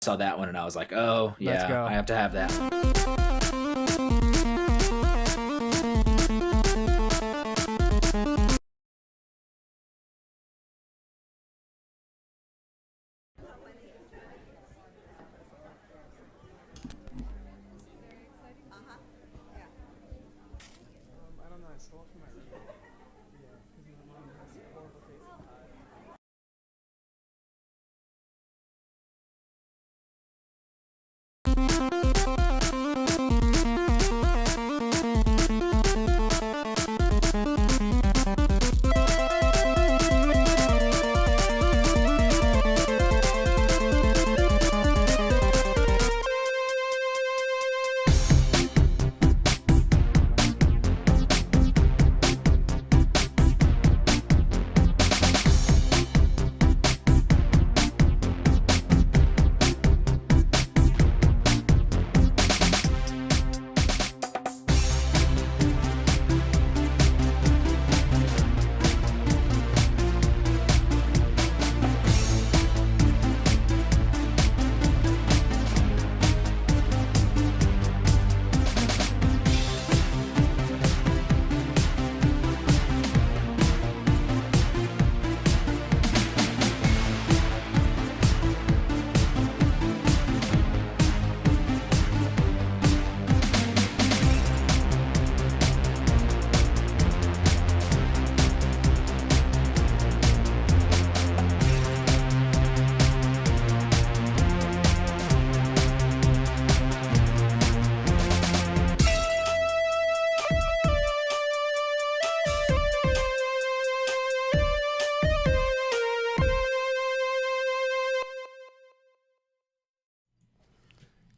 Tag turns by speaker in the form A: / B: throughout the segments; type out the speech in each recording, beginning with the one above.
A: saw that one and I was like, oh
B: Let's
A: yeah,
B: go.
A: I have to have that.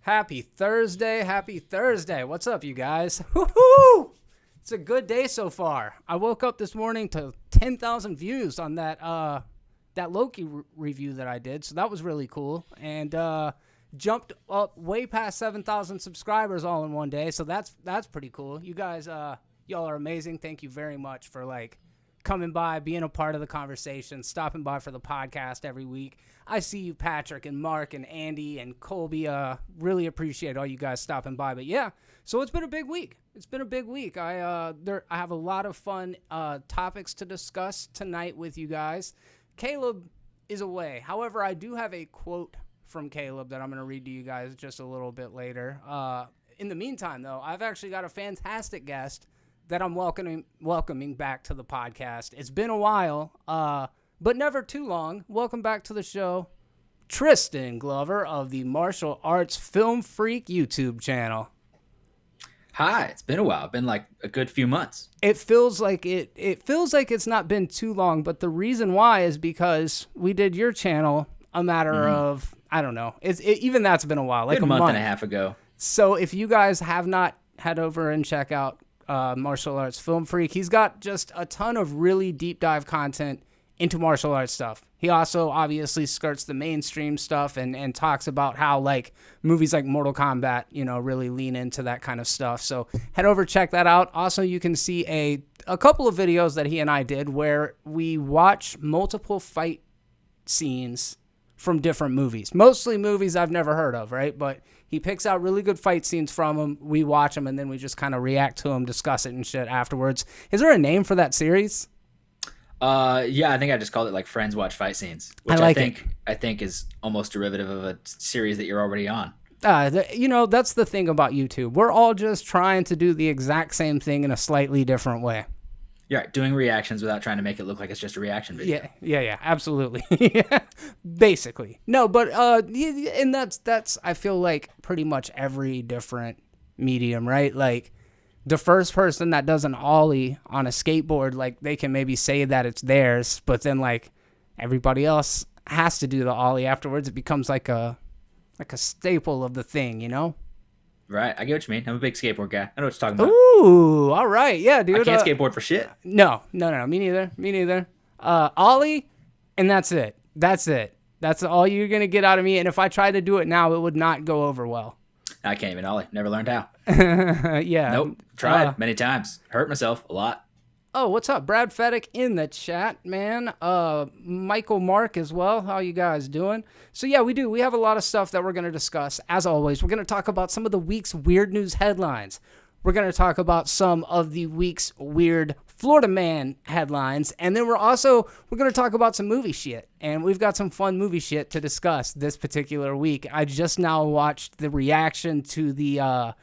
B: Happy Thursday. Happy Thursday. What's up, you guys? Woohoo! It's a good day so far. I woke up this morning to 10,000 views on that Loki review that I did, so that was really cool. And jumped up way past 7,000 subscribers all in one day, so that's pretty cool. You guys, y'all are amazing. Thank you very much for coming by, being a part of the conversation, stopping by for the podcast every week. I see you, Patrick and Mark and Andy and Colby. Really appreciate all you guys stopping by. But yeah, so it's been a big week. I have a lot of fun topics to discuss tonight with you guys. Caleb is away. However, I do have a quote from Caleb that I'm going to read to you guys just a little bit later. In the meantime, though, I've actually got a fantastic guest that I'm welcoming back to the podcast. It's been a while, but never too long. Welcome back to the show, Tristan Glover of the Martial Arts Film Freak YouTube channel.
A: Hi, it's been a while. It's been like a good few months.
B: It feels like it's not been too long, but the reason why is because we did your channel a matter of, I don't know. Even that's been a while, like
A: a month and a half ago.
B: So if you guys have not, head over and check out Martial Arts Film Freak. He's got just a ton of really deep dive content into martial arts stuff. He also obviously skirts the mainstream stuff and talks about how movies like Mortal Kombat, really lean into that kind of stuff. So head over, check that out. Also, you can see a couple of videos that he and I did where we watch multiple fight scenes from different movies. Mostly movies I've never heard of, right? But he picks out really good fight scenes from them. We watch them, and then we just kind of react to them, discuss it and shit afterwards. Is there a name for that series?
A: Yeah, I think I just called it Friends Watch Fight Scenes, which I think is almost derivative of a series that you're already on.
B: That's the thing about YouTube. We're all just trying to do the exact same thing in a slightly different way.
A: You're right, doing reactions without trying to make it look like it's just a reaction video.
B: Yeah, absolutely. Basically. No, but and that's I feel like pretty much every different medium, right? Like the first person that does an ollie on a skateboard, they can maybe say that it's theirs, but then everybody else has to do the ollie afterwards. It becomes like a staple of the thing,
A: Right, I get what you mean. I'm a big skateboard guy. I know what you're talking about.
B: Ooh, all right, yeah, dude.
A: I can't skateboard for shit.
B: No, me neither. Ollie, and that's it. That's all you're gonna get out of me. And if I tried to do it now, it would not go over well.
A: I can't even ollie. Never learned how.
B: Yeah.
A: Nope. Tried many times. Hurt myself a lot.
B: Oh, what's up? Brad Feddick in the chat, man. Michael Mark as well. How you guys doing? So yeah, we have a lot of stuff that we're going to discuss. As always, we're going to talk about some of the week's weird news headlines. We're going to talk about some of the week's weird Florida man headlines. And then we're going to talk about some movie shit. And we've got some fun movie shit to discuss this particular week. I just now watched the reaction to the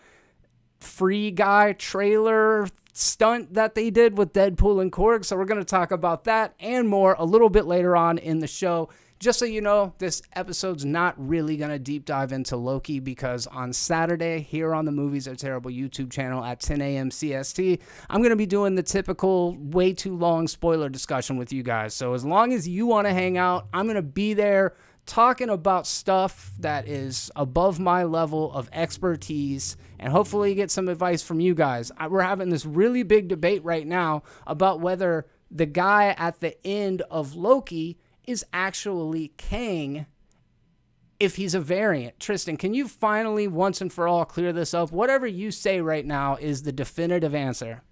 B: Free Guy trailer stunt that they did with Deadpool and Korg. So we're going to talk about that and more a little bit later on in the show. Just so you know, this episode's not really going to deep dive into Loki because on Saturday here on the Movies Are Terrible YouTube channel at 10 a.m. CST, I'm going to be doing the typical way too long spoiler discussion with you guys. So as long as you want to hang out, I'm going to be there talking about stuff that is above my level of expertise and hopefully get some advice from you guys. We're having this really big debate right now about whether the guy at the end of Loki is actually Kang if he's a variant. Tristan, can you finally once and for all clear this up? Whatever you say right now is the definitive answer.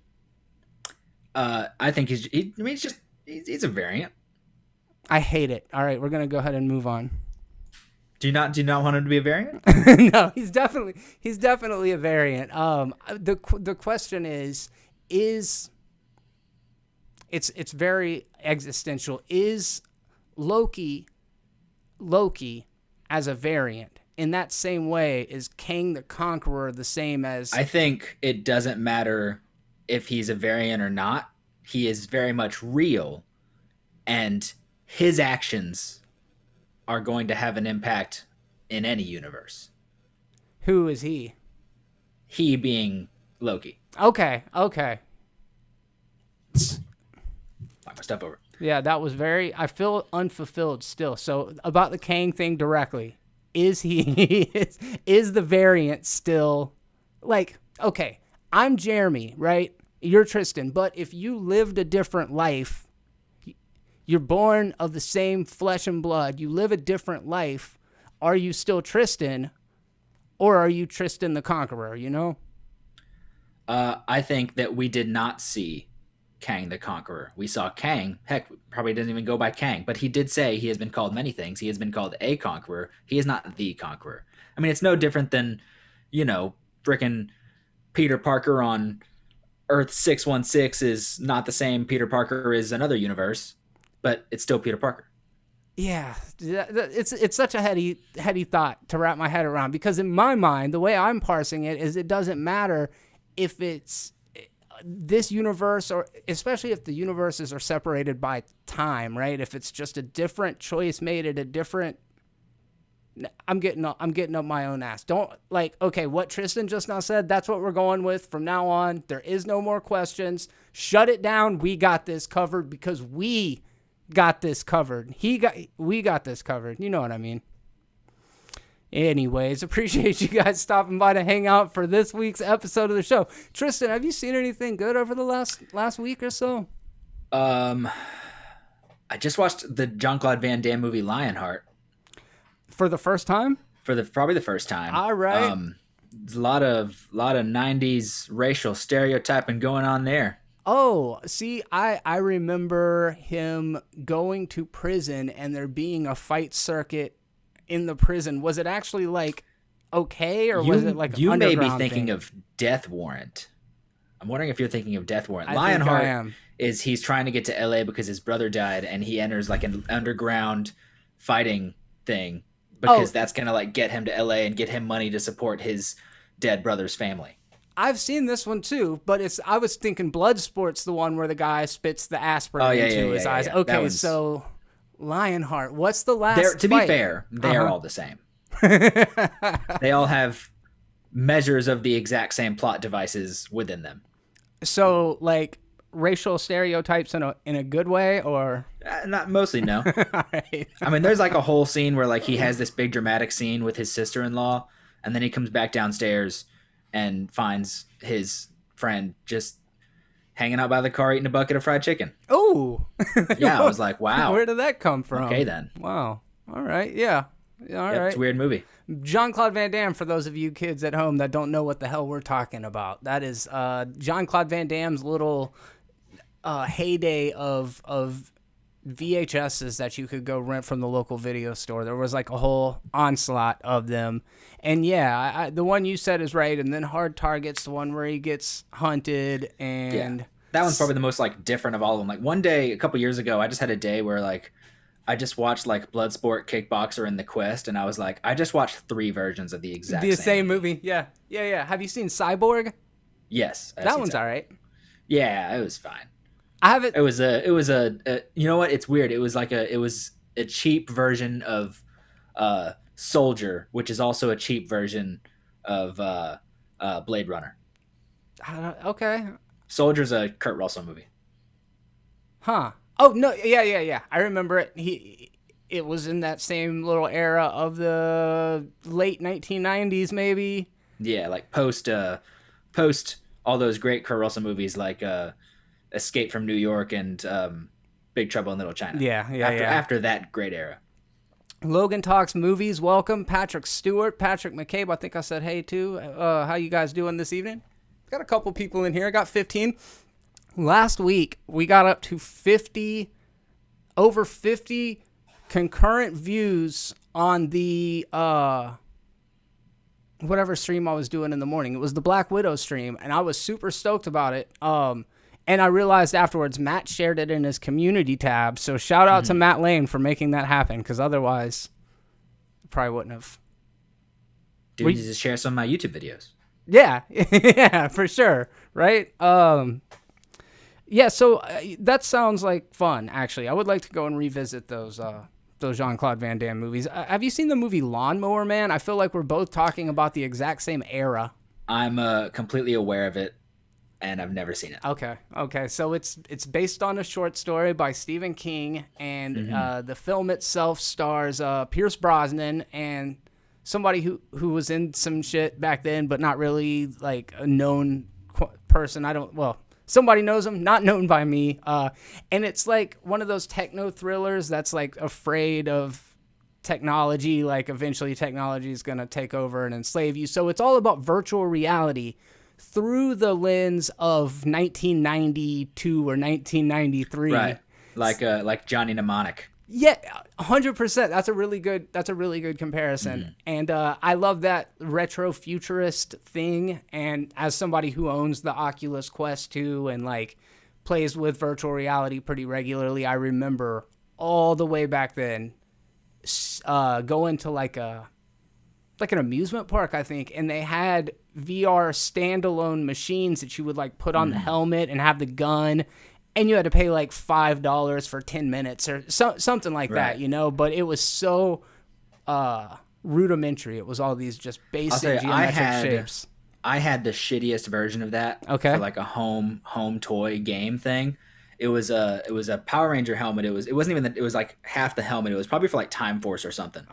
A: I think he's a variant.
B: I hate it. All right, we're going to go ahead and move on.
A: Do you not want him to be a variant?
B: No, he's definitely a variant. The question is it's very existential. Is Loki as a variant? In that same way, is Kang the Conqueror the same as...
A: I think it doesn't matter if he's a variant or not. He is very much real, and his actions are going to have an impact in any universe.
B: Who is he?
A: He being Loki.
B: Okay.
A: Knock my stuff over.
B: Yeah, that was I feel unfulfilled still. So about the Kang thing directly, is the variant still like, okay, I'm Jeremy, right? You're Tristan, but if you lived a different life, you're born of the same flesh and blood, you live a different life, are you still Tristan or are you Tristan the Conqueror, you know?
A: I think that we did not see Kang the Conqueror. We saw Kang. Heck, probably doesn't even go by Kang, but he did say he has been called many things. He has been called a conqueror. He is not the conqueror. I mean, it's no different than, frickin' Peter Parker on Earth 616 is not the same Peter Parker as another universe, but it's still Peter Parker.
B: Yeah, it's such a heady thought to wrap my head around, because in my mind, the way I'm parsing it is it doesn't matter if it's this universe, or especially if the universes are separated by time, right? If it's just a different choice made at a different... I'm getting up my own ass. Okay, what Tristan just now said, that's what we're going with from now on. There is no more questions. Shut it down. We got this covered because we got this covered. We got this covered. You know what I mean? Anyways, appreciate you guys stopping by to hang out for this week's episode of the show. Tristan, have you seen anything good over the last week or so?
A: I just watched the Jean-Claude Van Damme movie Lionheart.
B: For the first time?
A: Probably the first time.
B: All right.
A: There's a lot of 90s racial stereotyping going on there.
B: Oh, see, I remember him going to prison and there being a fight circuit in the prison. Was it actually okay, or was it like
A: you may be
B: thing?
A: Thinking of Death Warrant? I'm wondering if you're thinking of Death Warrant. Lionheart is he's trying to get to LA because his brother died, and he enters like an underground fighting thing because that's gonna get him to LA and get him money to support his dead brother's family.
B: I've seen this one too, but I was thinking Bloodsport's the one where the guy spits the aspirin into his eyes.
A: Yeah.
B: Okay, so Lionheart. What's the last
A: To
B: fight?
A: be fair, they are all the same. They all have measures of the exact same plot devices within them.
B: So, racial stereotypes in a good way, or
A: not mostly, no.
B: All right.
A: I mean, there's a whole scene where he has this big dramatic scene with his sister-in-law, and then he comes back downstairs and finds his friend just hanging out by the car eating a bucket of fried chicken.
B: Oh,
A: yeah, I was like, wow.
B: Where did that come from?
A: Okay, then.
B: Wow. All right, yeah. All right.
A: It's a weird movie.
B: Jean-Claude Van Damme, for those of you kids at home that don't know what the hell we're talking about, that is Jean-Claude Van Damme's little heyday of VHSs that you could go rent from the local video store. There was like a whole onslaught of them. And yeah, the one you said is right. And then Hard Target's the one where he gets hunted. And
A: Yeah. That one's probably the most like different of all of them. Like one day, a couple years ago, I just had a day where like I just watched like Bloodsport, Kickboxer, and The Quest, and I was like, I just watched 3 versions of the exact
B: same movie. Yeah. Have you seen Cyborg?
A: Yes,
B: That one's all right.
A: Yeah, it was fine.
B: I haven't.
A: It was a you know what? It's weird. It was a cheap version of Soldier, which is also a cheap version of Blade Runner.
B: Okay.
A: Soldier's a Kurt Russell movie.
B: Huh. Oh no, yeah. I remember it. It was in that same little era of the late 1990s, maybe.
A: Yeah, like post all those great Kurt Russell movies like Escape from New York and Big Trouble in Little China.
B: Yeah.
A: After that great era.
B: Logan Talks Movies. Welcome, Patrick Stewart, Patrick McCabe. I think I said hey too. How you guys doing this evening? Got a couple people in here. I got 15. Last week we got up to over 50 concurrent views on the whatever stream I was doing in the morning. It was the Black Widow stream, and I was super stoked about it. And I realized afterwards Matt shared it in his community tab. So shout out to Matt Lane for making that happen, because otherwise I probably wouldn't have.
A: Dude, you just share some of my YouTube videos.
B: Yeah, yeah, for sure, right? Yeah, so that sounds like fun, actually. I would like to go and revisit those Jean-Claude Van Damme movies. Have you seen the movie Lawnmower Man? I feel like we're both talking about the exact same era.
A: I'm completely aware of it, and I've never seen it.
B: Okay. So it's based on a short story by Stephen King, and the film itself stars Pierce Brosnan and somebody who was in some shit back then, but not really like a known person. Somebody knows him, not known by me. And it's like one of those techno thrillers that's like afraid of technology, like eventually technology is going to take over and enslave you. So it's all about virtual reality through the lens of 1992 or 1993.
A: Right. Like Johnny Mnemonic.
B: Yeah, 100%. That's a really good comparison. And I love that retro futurist thing. And as somebody who owns the Oculus Quest 2 and like plays with virtual reality pretty regularly, I remember all the way back then going to like an amusement park, I think, and they had VR standalone machines that you would like put on the helmet and have the gun. And you had to pay like $5 for 10 minutes or something like that, you know? But it was so rudimentary. It was all these just basic geometric shapes.
A: I had the shittiest version of that.
B: Okay.
A: For like a home toy game thing. It was a Power Ranger helmet. It wasn't even it was like half the helmet. It was probably for like Time Force or something.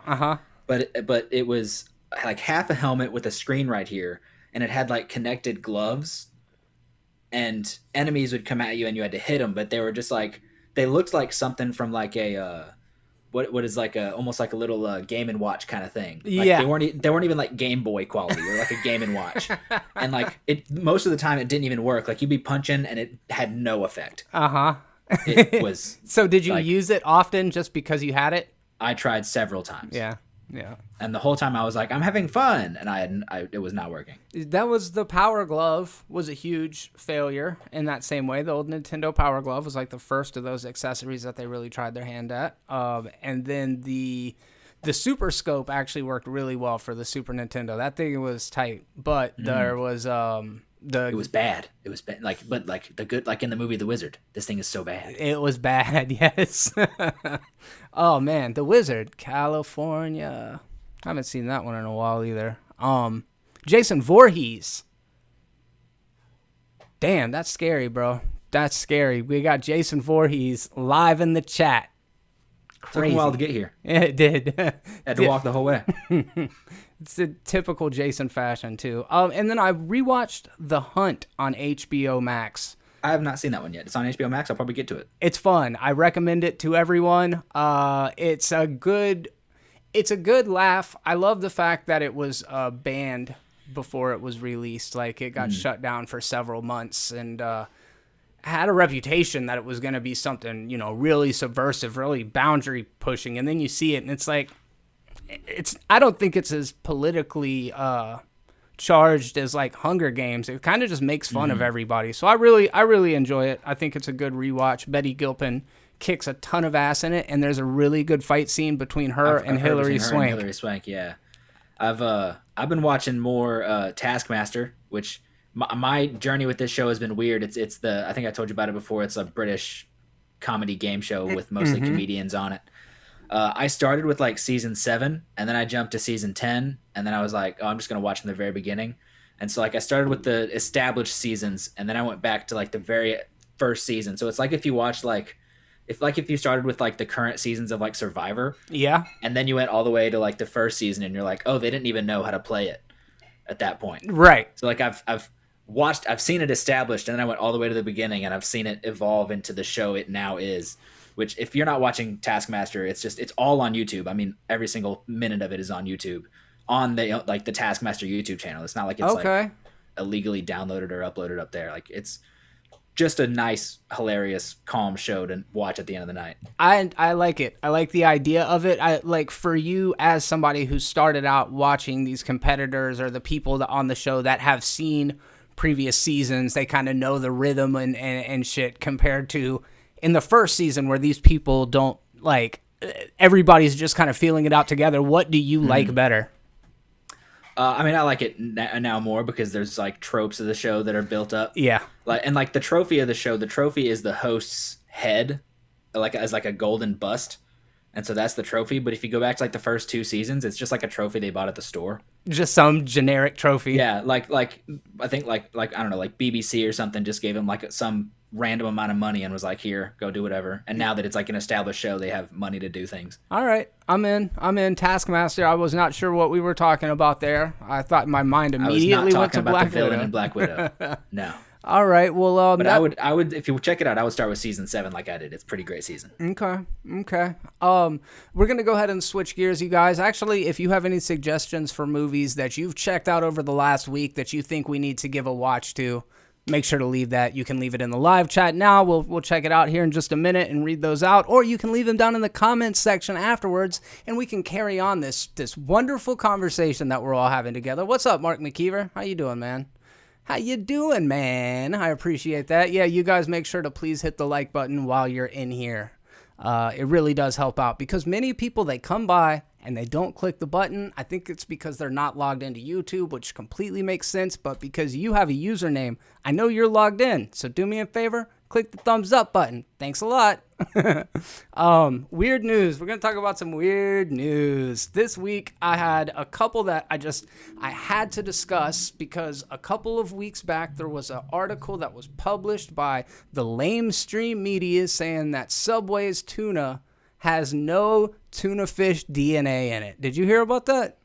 A: But it was like half a helmet with a screen right here, and it had like connected gloves. And enemies would come at you and you had to hit them, but they were just like, they looked like something from like a what is like a almost like a little Game and Watch kind of thing. Like
B: yeah,
A: they weren't even like Game Boy quality. They were like a Game and Watch, and like it most of the time it didn't even work. Like you'd be punching and it had no effect. It was.
B: So did you use it often just because you had it?
A: I tried several times.
B: Yeah.
A: And the whole time I was like, I'm having fun, and it was not working.
B: That was the Power Glove was a huge failure in that same way. The old Nintendo Power Glove was like the first of those accessories that they really tried their hand at. And then the Super Scope actually worked really well for the Super Nintendo. That thing was tight, but there was
A: it was bad. It was bad. But the good, like in the movie The Wizard, this thing is so bad.
B: It was bad. Yes. Oh man, The Wizard, California. I haven't seen that one in a while either. Jason Voorhees. Damn, that's scary, bro. That's scary. We got Jason Voorhees live in the chat. Crazy.
A: Took a while to get here.
B: Yeah, it did.
A: Had to walk the whole way.
B: It's a typical Jason fashion too. And then I rewatched The Hunt on HBO Max.
A: I have not seen that one yet. It's on HBO Max. I'll probably get to it.
B: It's fun. I recommend it to everyone. It's a good laugh. I love the fact that it was banned before it was released. Like it got shut down for several months, and had a reputation that it was going to be something, really subversive, really boundary pushing, and then you see it and it's like I don't think it's as politically charged as like Hunger Games. It kind of just makes fun of everybody. So I really enjoy it. I think it's a good rewatch. Betty Gilpin kicks a ton of ass in it, and there's a really good fight scene between her and Hilary Swank.
A: Hilary Swank, yeah. I've been watching more Taskmaster, which my journey with this show has been weird. It's I think I told you about it before. It's a British comedy game show with mostly comedians on it. I started with like season 7, and then I jumped to season 10, and then I was like, oh, I'm just gonna watch from the very beginning. And so like I started with the established seasons, and then I went back to like the very first season. So it's like if you watched if you started with like the current seasons of like Survivor,
B: yeah,
A: and then you went all the way to like the first season, and you're like, oh, they didn't even know how to play it at that point,
B: right?
A: So like I've seen it established, and then I went all the way to the beginning, and I've seen it evolve into the show it now is. Which, if you're not watching Taskmaster, it's all on YouTube. I mean, every single minute of it is on YouTube, on the the Taskmaster YouTube channel. It's not like it's like illegally downloaded or uploaded up there. Like it's just a nice, hilarious, calm show to watch at the end of the night.
B: I like it. I like the idea of it. I like for you as somebody who started out watching these competitors or the people that on the show that have seen previous seasons, they kind of know the rhythm and shit compared to in the first season where these people don't like everybody's just kind of feeling it out together. What do you like better?
A: I mean, I like it now more because there's like tropes of the show that are built up.
B: Yeah.
A: Like the trophy of the show, the trophy is the host's head, like as like a golden bust. And so that's the trophy. But if you go back to like the first 2 seasons, it's just like a trophy they bought at the store.
B: Just some generic trophy.
A: Yeah. Like I think like I don't know, like BBC or something just gave him like some random amount of money and was like, here, go do whatever. And now that it's like an established show, they have money to do things.
B: All right. I'm in Taskmaster. I was not sure what we were talking about there. I thought my mind immediately went to Black Widow.
A: And Black Widow. No.
B: All right. Well,
A: but I would if you check it out, I would start with season 7 like I did. It's a pretty great season.
B: Okay. We're gonna go ahead and switch gears, you guys. Actually, if you have any suggestions for movies that you've checked out over the last week that you think we need to give a watch to, make sure to leave that. You can leave it in the live chat now. We'll check it out here in just a minute and read those out, or you can leave them down in the comments section afterwards, and we can carry on this wonderful conversation that we're all having together. What's up, Mark McKeever? How you doing, man? How you doing, man? I appreciate that. Yeah, you guys make sure to please hit the like button while you're in here. It really does help out because many people, they come by and they don't click the button. I think it's because they're not logged into YouTube, which completely makes sense. But because you have a username, I know you're logged in. So do me a favor, click the thumbs up button. Thanks a lot. Weird news. We're going to talk about some weird news. This week, I had a couple that I had to discuss because a couple of weeks back, there was an article that was published by the lamestream media saying that Subway's tuna has no tuna fish DNA in it. Did you hear about that?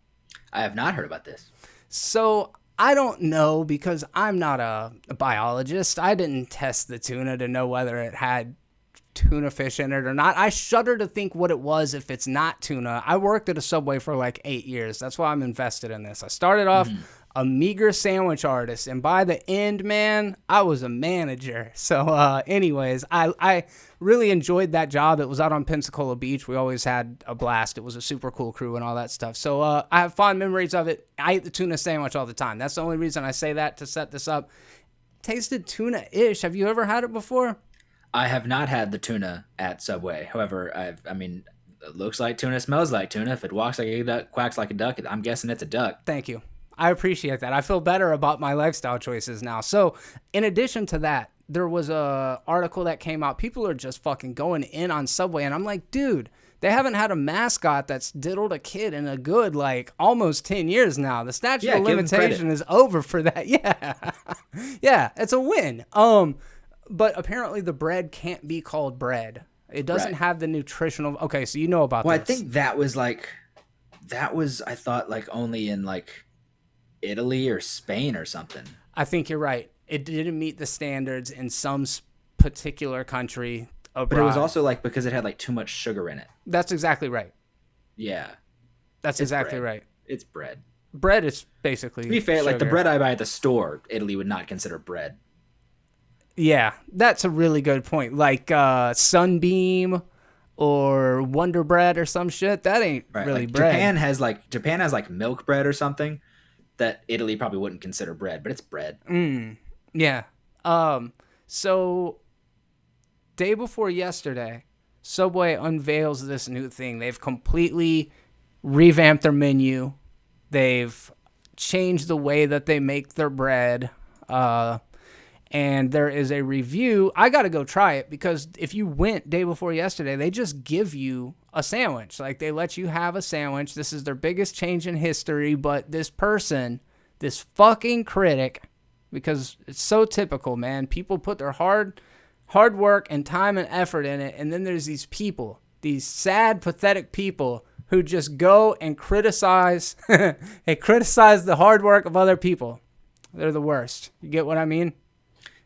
A: I have not heard about this.
B: So I don't know because I'm not a biologist. I didn't test the tuna to know whether it had tuna fish in it or not. I shudder to think what it was if it's not tuna. I worked at a Subway for like 8 years. That's why I'm invested in this. I started off a meager sandwich artist, and by the end, man, I was a manager. So anyways, I really enjoyed that job. It was out on Pensacola Beach. We always had a blast. It was a super cool crew and all that stuff. So I have fond memories of it. I eat the tuna sandwich all the time. That's the only reason I say that, to set this up. Tasted tuna-ish. Have you ever had it before?
A: I have not had the tuna at Subway. However, I mean, it looks like tuna, smells like tuna. If it walks like a duck, quacks like a duck, I'm guessing it's a duck.
B: Thank you. I appreciate that. I feel better about my lifestyle choices now. So in addition to that, there was a article that came out. People are just fucking going in on Subway. And I'm like, dude, they haven't had a mascot that's diddled a kid in a good, like, almost 10 years now. The statute of limitation is over for that. Yeah. Yeah, it's a win. But apparently the bread can't be called bread. It doesn't have the nutritional... Okay, so you know about this.
A: Well, I think that was, I thought, like, only in, like, Italy or Spain or something.
B: I think you're right. It didn't meet the standards in some particular country abroad.
A: But it was also, like, because it had, like, too much sugar in it.
B: That's exactly right.
A: Yeah.
B: That's exactly right.
A: It's bread.
B: Bread is basically
A: To be fair,
B: sugar.
A: like, the bread I buy at the store, Italy would not consider bread.
B: Yeah, that's a really good point. Like Sunbeam or Wonder Bread or some shit. That ain't
A: Right.
B: really
A: Like
B: bread.
A: Japan has like milk bread or something that Italy probably wouldn't consider bread, but it's bread.
B: Yeah. Um. So day before yesterday, Subway unveils this new thing. They've completely revamped their menu. They've changed the way that they make their bread. And there is a review. I got to go try it because if you went day before yesterday, they just give you a sandwich. Like they let you have a sandwich. This is their biggest change in history. But this person, this fucking critic, because it's so typical, man. People put their hard work and time and effort in it. And then there's these people, these sad, pathetic people who just go and criticize and criticize the hard work of other people. They're the worst. You get what I mean?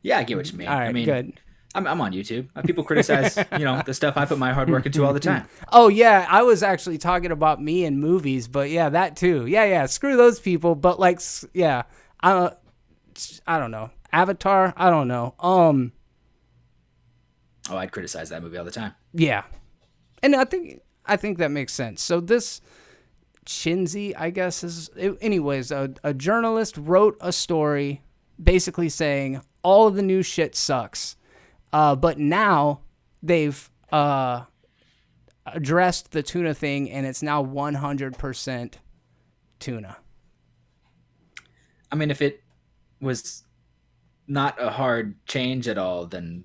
A: Yeah, I get what you mean.
B: All right,
A: I mean,
B: good.
A: I'm on YouTube. People criticize, the stuff I put my hard work into all the time.
B: Oh, yeah, I was actually talking about me in movies, but yeah, that too. Yeah, screw those people. But like, yeah, I don't know. Avatar, I don't know.
A: Oh, I'd criticize that movie all the time.
B: Yeah, and I think that makes sense. So this Chinzy, I guess, anyways, a journalist wrote a story basically saying all of the new shit sucks. But now they've addressed the tuna thing, and it's now 100% tuna.
A: I mean, if it was not a hard change at all, then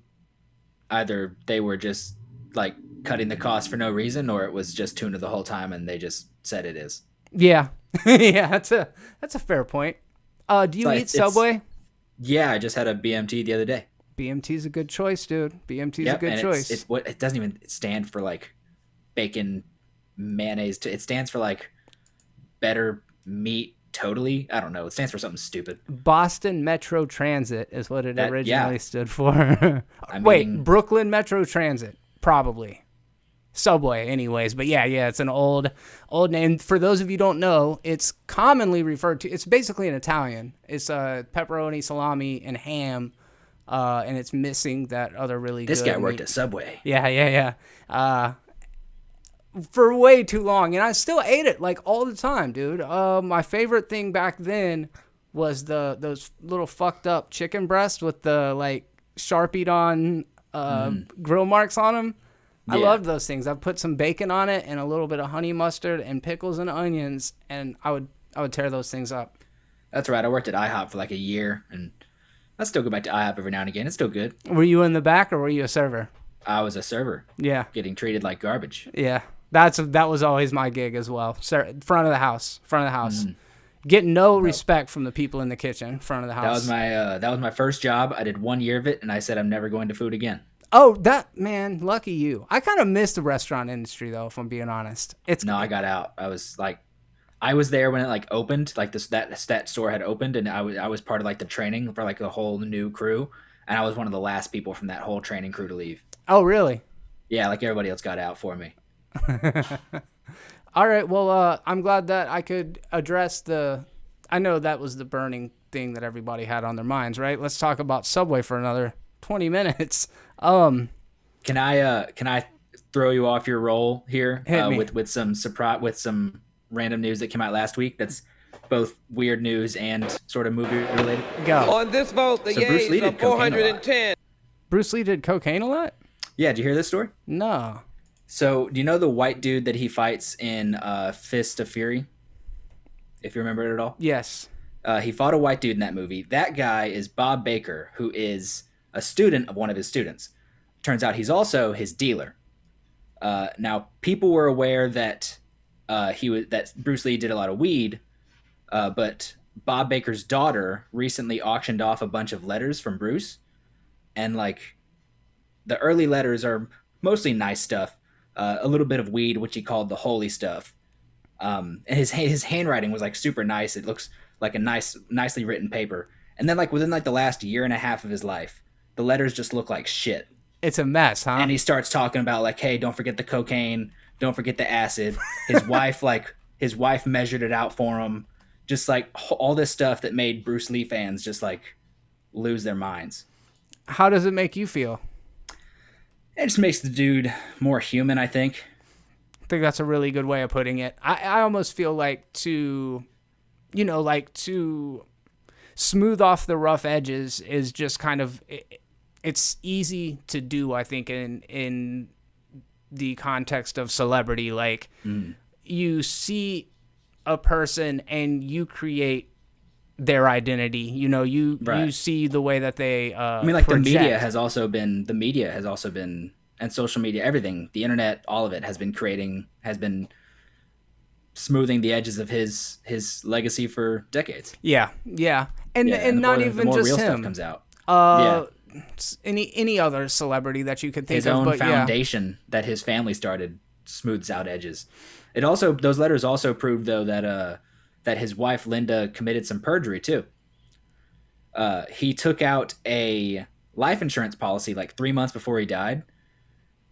A: either they were just like cutting the cost for no reason, or it was just tuna the whole time and they just said it is.
B: Yeah, yeah, that's a fair point. Do you eat Subway?
A: Yeah, I just had a BMT the other day.
B: BMT's a good choice, dude. BMT's a good choice.
A: It doesn't even stand for like bacon mayonnaise. It stands for like better meat totally. I don't know. It stands for something stupid.
B: Boston Metro Transit is what it originally stood for. Wait, Brooklyn Metro Transit, probably. Subway, anyways. But yeah, it's an old name. For those of you who don't know, it's commonly referred to. It's basically an Italian. It's pepperoni, salami, and ham. And it's missing that other really
A: this
B: good
A: guy worked at Subway.
B: Yeah. For way too long, and I still ate it like all the time, dude. My favorite thing back then was those little fucked up chicken breasts with the like Sharpied on grill marks on them. I loved those things. I put some bacon on it and a little bit of honey mustard and pickles and onions, and I would tear those things up.
A: That's right. I worked at IHOP for like a year, and I still go back to IHOP every now and again. It's still good.
B: Were you in the back or were you a server?
A: I was a server.
B: Yeah.
A: Getting treated like garbage.
B: Yeah. That was always my gig as well. Front of the house. Get no respect from the people in the kitchen. Front of the house.
A: That was my first job. I did 1 year of it, and I said I'm never going to food again.
B: Oh, man, lucky you. I kind of miss the restaurant industry though, if I'm being honest.
A: I got out. I was there when it like opened, like that store had opened, and I was part of like the training for like the whole new crew, and I was one of the last people from that whole training crew to leave.
B: Oh, really?
A: Yeah, like everybody else got out for me.
B: All right, well, I'm glad that I could address I know that was the burning thing that everybody had on their minds, right? Let's talk about Subway for another 20 minutes.
A: Can I throw you off your roll here with some random news that came out last week that's both weird news and sort of movie related?
B: Go.
C: On this vote, the yeas are 410.
B: Bruce Lee did cocaine a lot?
A: Yeah, did you hear this story?
B: No.
A: So, do you know the white dude that he fights in Fist of Fury? If you remember it at all?
B: Yes.
A: He fought a white dude in that movie. That guy is Bob Baker, who is a student of one of his students. Turns out he's also his dealer. Now, people were aware that that Bruce Lee did a lot of weed, but Bob Baker's daughter recently auctioned off a bunch of letters from Bruce, and like the early letters are mostly nice stuff, a little bit of weed, which he called the holy stuff. And his handwriting was like super nice. It looks like a nicely written paper. And then like within like the last year and a half of his life, the letters just look like shit.
B: It's a mess, huh?
A: And he starts talking about like, hey, don't forget the cocaine, don't forget the acid. His wife measured it out for him. Just like all this stuff that made Bruce Lee fans just like lose their minds.
B: How does it make you feel?
A: It just makes the dude more human, I think.
B: I think that's a really good way of putting it. I almost feel like to smooth off the rough edges is just kind of, it's easy to do, I think, in the context of celebrity. Like, you see a person and you create their identity. You see the way that they project.
A: The media has also been, and social media, everything, the internet, all of it has been smoothing the edges of his legacy for decades.
B: Yeah. And not even just
A: real
B: him.
A: Stuff comes out.
B: Any other celebrity that you could think
A: his
B: of.
A: His own foundation that his family started smooths out edges. Those letters also proved, though, that his wife Linda committed some perjury too. He took out a life insurance policy like 3 months before he died,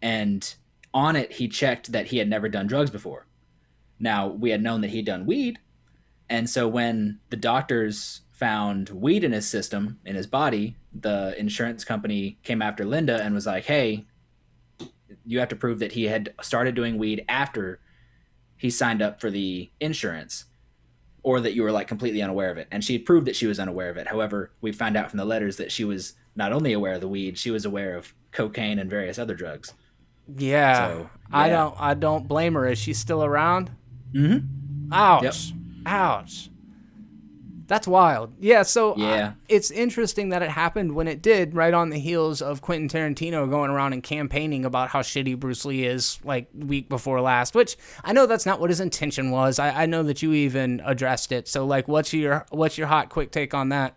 A: and on it he checked that he had never done drugs before. Now, we had known that he'd done weed, and so when the doctors found weed in his system, in his body, the insurance company came after Linda and was like, hey, you have to prove that he had started doing weed after he signed up for the insurance, or that you were like completely unaware of it. And she proved that she was unaware of it. However, we found out from the letters that she was not only aware of the weed, she was aware of cocaine and various other drugs.
B: Yeah.
A: So, yeah.
B: I don't blame her. Is she still around?
A: Mm-hmm.
B: Ouch.
A: Yep.
B: Ouch. That's wild. Yeah, so
A: yeah.
B: It's interesting that it happened when it did, right on the heels of Quentin Tarantino going around and campaigning about how shitty Bruce Lee is, like, week before last, which I know that's not what his intention was. I know that you even addressed it. So, like, what's your hot, quick take on that?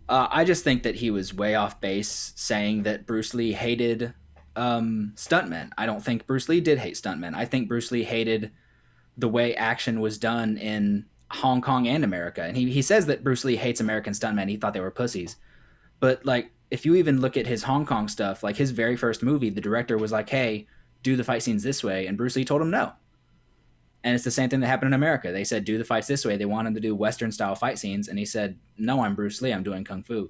A: I just think that he was way off base saying that Bruce Lee hated stuntmen. I don't think Bruce Lee did hate stuntmen. I think Bruce Lee hated the way action was done in Hong Kong and America. And he says that Bruce Lee hates American stuntmen. He thought they were pussies. But, like, if you even look at his Hong Kong stuff, like his very first movie, the director was like, hey, do the fight scenes this way. And Bruce Lee told him no. And it's the same thing that happened in America. They said, do the fights this way. They wanted him to do Western-style fight scenes. And he said, no, I'm Bruce Lee. I'm doing Kung Fu.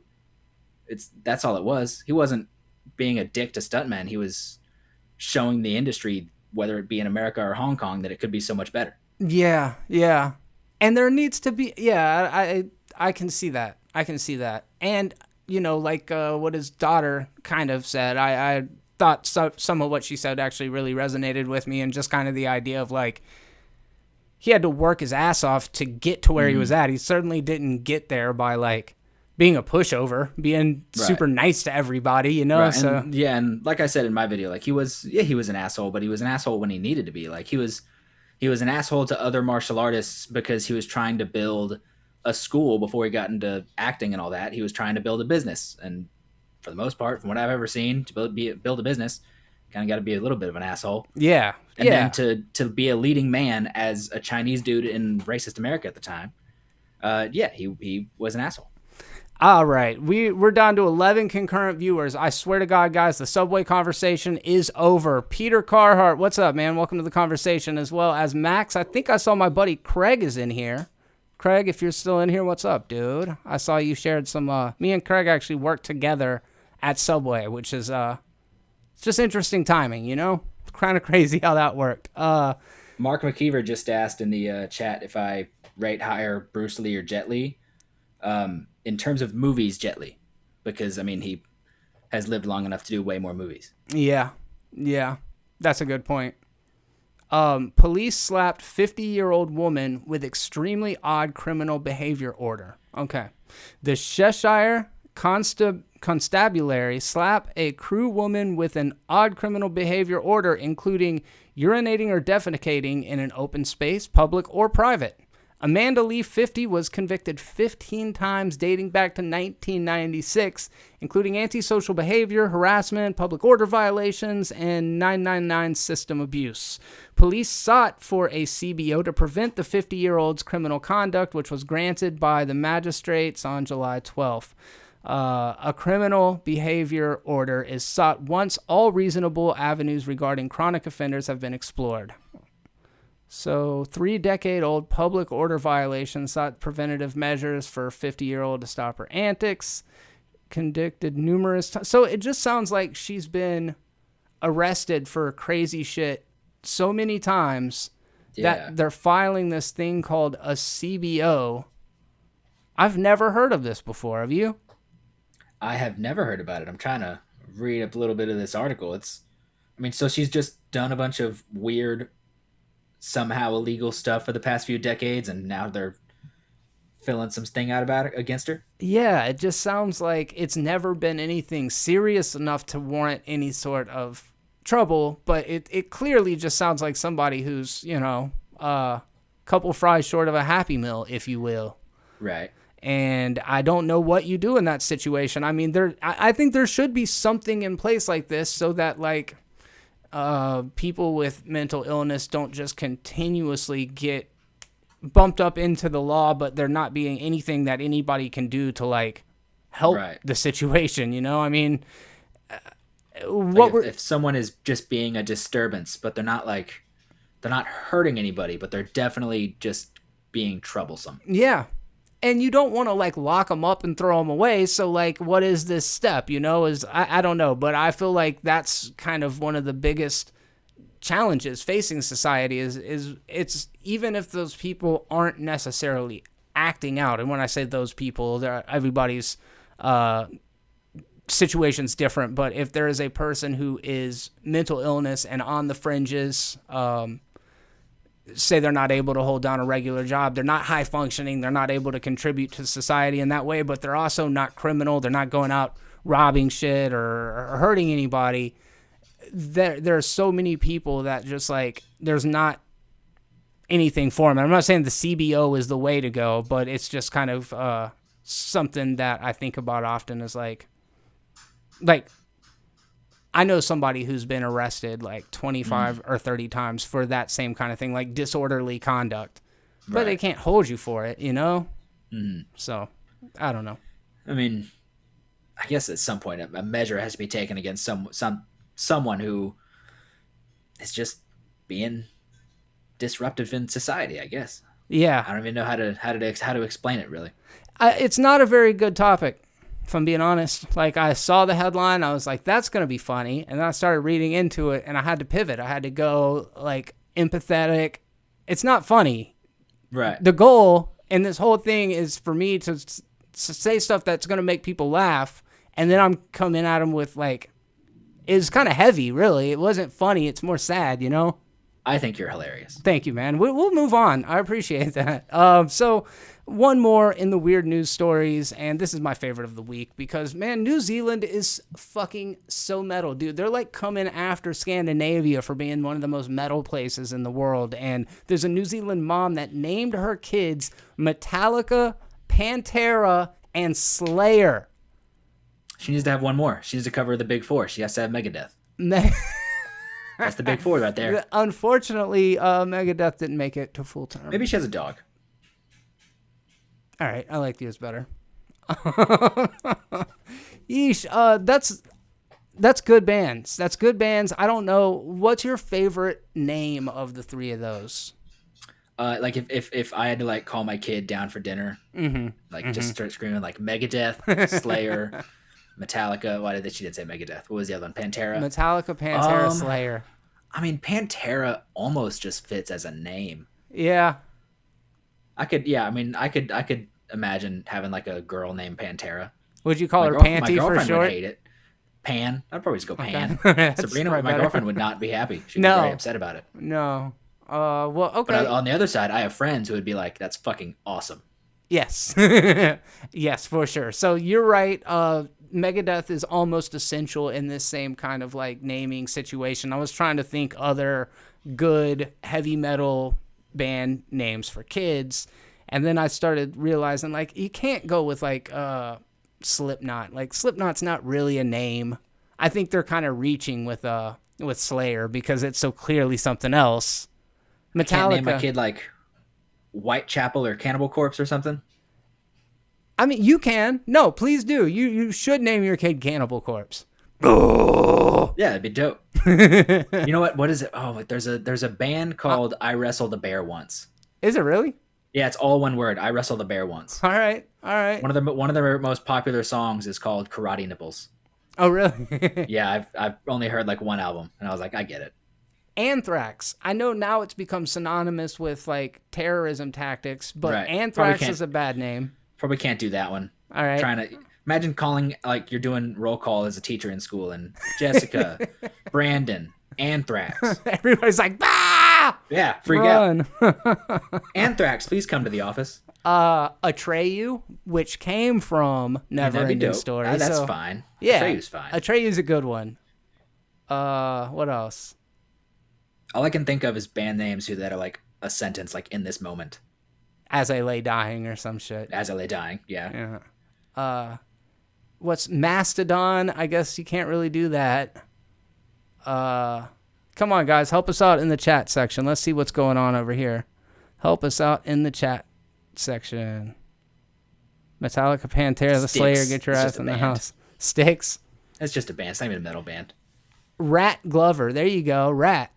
A: That's all it was. He wasn't being a dick to stuntmen. He was showing the industry, whether it be in America or Hong Kong, that it could be so much better.
B: Yeah. And there needs to be, I can see that. And, like what his daughter kind of said, I thought some of what she said actually really resonated with me, and just kind of the idea of, like, he had to work his ass off to get to where he was at. He certainly didn't get there by, like, being a pushover, being super nice to everybody, Right. So
A: and like I said in my video, like, he was an asshole, but he was an asshole when he needed to be. Like, he was an asshole to other martial artists because he was trying to build a school before he got into acting and all that. He was trying to build a business, and for the most part, from what I've ever seen, to build a business, kind of got to be a little bit of an asshole.
B: Yeah.
A: And then to be a leading man as a Chinese dude in racist America at the time, he was an asshole.
B: All right, we're down to 11 concurrent viewers. I swear to God, guys, the Subway conversation is over. Peter Carhart, what's up, man? Welcome to the conversation, as well as Max. I think I saw my buddy Craig is in here. Craig, if you're still in here, what's up, dude? I saw you shared some. Me and Craig actually worked together at Subway, which is it's just interesting timing, Kind of crazy how that worked.
A: Mark McKeever just asked in the chat if I rate higher Bruce Lee or Jet Li. In terms of movies, Jet Li, because, I mean, he has lived long enough to do way more movies.
B: Yeah, that's a good point. Police slapped 50-year-old woman with extremely odd criminal behavior order. Okay. The Cheshire Constabulary slap a crew woman with an odd criminal behavior order, including urinating or defecating in an open space, public or private. Amanda Lee, 50, was convicted 15 times dating back to 1996, including antisocial behavior, harassment, public order violations, and 999 system abuse. Police sought for a CBO to prevent the 50-year-old's criminal conduct, which was granted by the magistrates on July 12th. A criminal behavior order is sought once all reasonable avenues regarding chronic offenders have been explored. So, 3-decade-old public order violation sought preventative measures for 50-year-old to stop her antics. convicted numerous times. So it just sounds like she's been arrested for crazy shit so many times that they're filing this thing called a CBO. I've never heard of this before. Have you?
A: I have never heard about it. I'm trying to read up a little bit of this article. So she's just done a bunch of weird, somehow illegal stuff for the past few decades, and now they're filling some sting out about it against her.
B: Yeah, it just sounds like it's never been anything serious enough to warrant any sort of trouble, but it clearly just sounds like somebody who's, a couple fries short of a Happy Meal, if you will.
A: Right.
B: And I don't know what you do in that situation. I mean, I think there should be something in place like this so that, like, people with mental illness don't just continuously get bumped up into the law, but there not being anything that anybody can do to, like, help the situation, I mean,
A: if someone is just being a disturbance, but they're not hurting anybody, but they're definitely just being troublesome.
B: Yeah. And you don't want to, like, lock them up and throw them away. So, like, what is this step, I don't know. But I feel like that's kind of one of the biggest challenges facing society is it's even if those people aren't necessarily acting out. And when I say those people, everybody's situation's different. But if there is a person who is mental illness and on the fringes, say they're not able to hold down a regular job, they're not high functioning, they're not able to contribute to society in that way, but they're also not criminal, they're not going out robbing shit or hurting anybody. There are so many people that just, like, there's not anything for them. I'm not saying the CBO is the way to go, but it's just kind of something that I think about often is like I know somebody who's been arrested like 25 or 30 times for that same kind of thing, like disorderly conduct. But they can't hold you for it, So, I don't know.
A: I mean, I guess at some point a measure has to be taken against someone who is just being disruptive in society, I guess.
B: Yeah.
A: I don't even know how to explain it, really.
B: It's not a very good topic, if I'm being honest. Like, I saw the headline, I was like, that's going to be funny. And then I started reading into it, and I had to pivot. I had to go, like, empathetic. It's not funny.
A: Right.
B: The goal in this whole thing is for me to say stuff that's going to make people laugh, and then I'm coming at them with, like, it's kind of heavy, really. It wasn't funny. It's more sad,
A: I think you're hilarious.
B: Thank you, man. We'll move on. I appreciate that. So one more in the weird news stories, and this is my favorite of the week because, man, New Zealand is fucking so metal, dude. They're like coming after Scandinavia for being one of the most metal places in the world, and there's a New Zealand mom that named her kids Metallica, Pantera, and Slayer.
A: She needs to have one more. She needs to cover the big four. She has to have Megadeth. That's the big four right there.
B: Unfortunately, Megadeth didn't make it to full term.
A: Maybe she has a dog.
B: All right, I like yours better. Yeesh, that's good bands. That's good bands. I don't know. What's your favorite name of the three of those?
A: Like if I had to like call my kid down for dinner, just start screaming like Megadeth, Slayer, Metallica. She did say Megadeth. What was the other one? Pantera.
B: Metallica, Pantera, Slayer.
A: I mean, Pantera almost just fits as a name.
B: Yeah.
A: I could imagine having like a girl named Pantera.
B: Would you call her Panty
A: my girlfriend
B: for short?
A: Would hate it. Pan. I'd probably just go Pan.
B: Okay.
A: Sabrina, my girlfriend, would not be happy. She'd be very upset about it.
B: No. Well, okay.
A: But on the other side, I have friends who would be like, "That's fucking awesome."
B: Yes. Yes, for sure. So you're right. Megadeth is almost essential in this same kind of like naming situation. I was trying to think other good heavy metal band names for kids, and then I started realizing like you can't go with like Slipknot. Like Slipknot's not really a name. I think they're kind of reaching with Slayer because it's so clearly something else. Metallica. I can't
A: name my kid like Whitechapel or Cannibal Corpse or something.
B: I mean, you can. No, please do. You should name your kid Cannibal Corpse. Oh.
A: Yeah, that'd be dope. You know what? What is it? Oh, there's a band called I Wrestled a Bear Once.
B: Is it really?
A: Yeah, it's all one word. I wrestled a bear once.
B: All right.
A: One of their most popular songs is called Karate Nipples.
B: Oh, really?
A: Yeah, I've only heard like one album, and I was like, I get it.
B: Anthrax. I know now it's become synonymous with like terrorism tactics, but
A: Right.
B: Anthrax is a bad name.
A: Probably can't do that one.
B: All right.
A: Trying to imagine calling like you're doing roll call as a teacher in school, and Jessica, Brandon, Anthrax.
B: Everybody's like, bah!
A: Yeah, freak
B: Run.
A: out. Anthrax, please come to the office.
B: Atreyu, which came from Neverending Story.
A: That's fine.
B: Yeah,
A: Atreyu's fine.
B: Atreyu's a good one. What else?
A: All I can think of is band names that are like a sentence, like in this moment.
B: As I Lay Dying or some shit.
A: As I Lay Dying, yeah.
B: What's Mastodon? I guess you can't really do that. Come on, guys, help us out in the chat section. Let's see what's going on over here. Help us out in the chat section. Metallica, Pantera, The Slayer, get your ass in the house. Styx.
A: It's just a band. It's not even a metal band.
B: Rat Glover. There you go. Rat.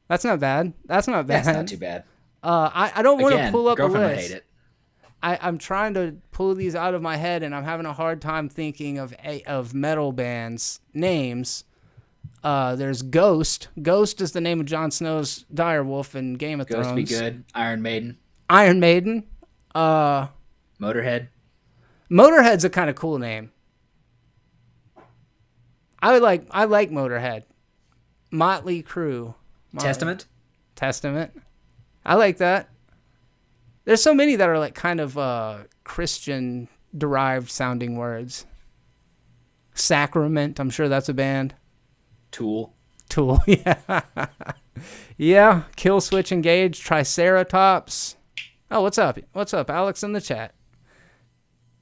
B: That's not bad. That's not bad.
A: That's not too bad.
B: I don't want to pull up a
A: girlfriend
B: list.
A: Would hate it.
B: I'm trying to pull these out of my head, and I'm having a hard time thinking of metal bands names. There's Ghost. Ghost is the name of Jon Snow's direwolf in Game of Thrones.
A: Ghost be good. Iron Maiden. Motorhead.
B: Motorhead's a kind of cool name. I like Motorhead. Motley Crue.
A: Testament.
B: I like that. There's so many that are like kind of Christian derived sounding words. Sacrament, I'm sure that's a band.
A: Tool,
B: yeah. Yeah, Kill Switch Engage, Triceratops. Oh, what's up? Alex in the chat.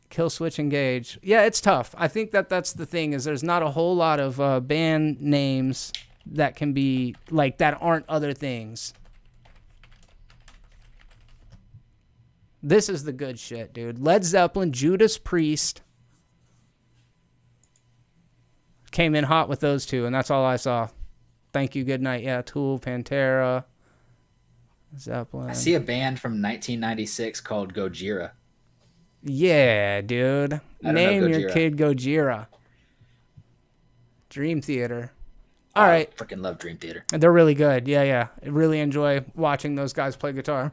B: Kill Switch Engage. Yeah, it's tough. I think that's the thing, is there's not a whole lot of band names that can be like that aren't other things. This is the good shit, dude. Led Zeppelin, Judas Priest. Came in hot with those two, and that's all I saw. Thank you, good night. Yeah, Tool, Pantera, Zeppelin.
A: I see a band from 1996 called Gojira.
B: Yeah, dude. Name your kid Gojira. Dream Theater. All right.
A: I freaking love Dream Theater.
B: They're really good. Yeah. I really enjoy watching those guys play guitar.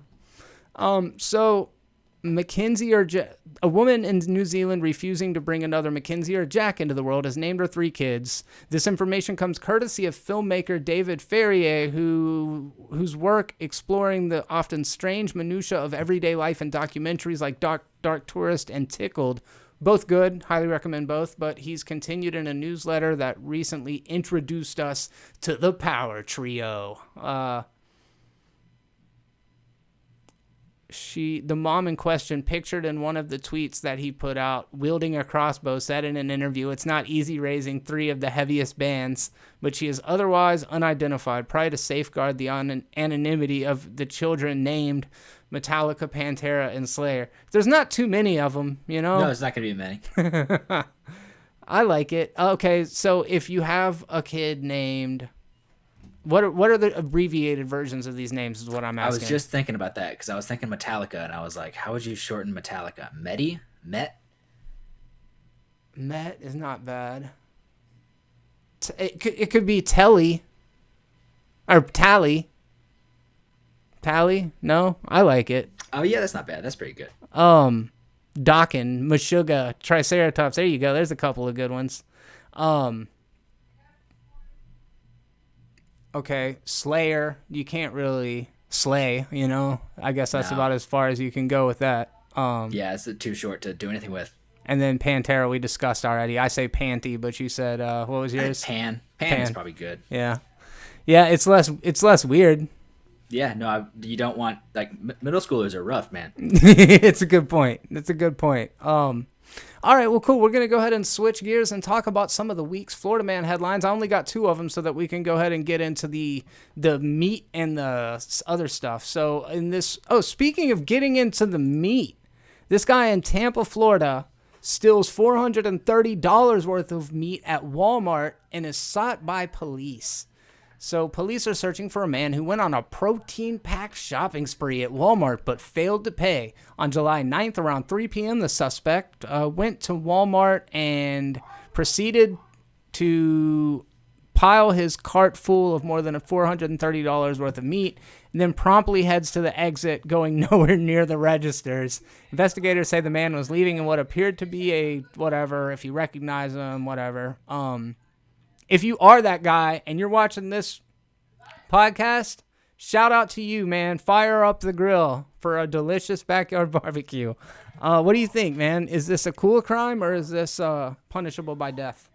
B: So Mackenzie a woman in New Zealand refusing to bring another Mackenzie or Jack into the world has named her 3 kids. This information comes courtesy of filmmaker David Ferrier, whose work exploring the often strange minutiae of everyday life in documentaries like Dark Tourist and Tickled. Both good, highly recommend both, but he's continued in a newsletter that recently introduced us to the Power Trio. The mom in question, pictured in one of the tweets that he put out, wielding a crossbow, said in an interview, "It's not easy raising 3 of the heaviest bands, but she is otherwise unidentified, probably to safeguard the anonymity of the children named Metallica, Pantera, and Slayer." There's not too many of them, you know?
A: No, it's not going to be many.
B: I like it. Okay, so if you have a kid named... What are the abbreviated versions of these names is what I'm asking.
A: I was just thinking about that because I was thinking Metallica, and I was like, how would you shorten Metallica? Met
B: is not bad. It could be Telly. Or Tally. Tally? No? I like it.
A: Oh, yeah, that's not bad. That's pretty good.
B: Dokken, Meshuggah, Triceratops. There you go. There's a couple of good ones. Okay, Slayer, you can't really slay, you know? I guess that's about as far as you can go with that.
A: Yeah, it's too short to do anything with.
B: And then Pantera, we discussed already. I say Panty, but you said, what was yours?
A: Pan is probably good.
B: Yeah. Yeah, it's less weird.
A: Yeah, no, you don't want, like, middle schoolers are rough, man.
B: It's a good point. All right, well, cool. We're going to go ahead and switch gears and talk about some of the week's Florida Man headlines. I only got 2 of them so that we can go ahead and get into the meat and the other stuff. So speaking of getting into the meat, this guy in Tampa, Florida, steals $430 worth of meat at Walmart and is sought by police. So police are searching for a man who went on a protein-packed shopping spree at Walmart but failed to pay. On July 9th, around 3 p.m., the suspect went to Walmart and proceeded to pile his cart full of more than $430 worth of meat, and then promptly heads to the exit, going nowhere near the registers. Investigators say the man was leaving in what appeared to be a whatever, if you recognize him, whatever. If you are that guy and you're watching this podcast, shout out to you, man. Fire up the grill for a delicious backyard barbecue. What do you think, man? Is this a cool crime or is this punishable by death?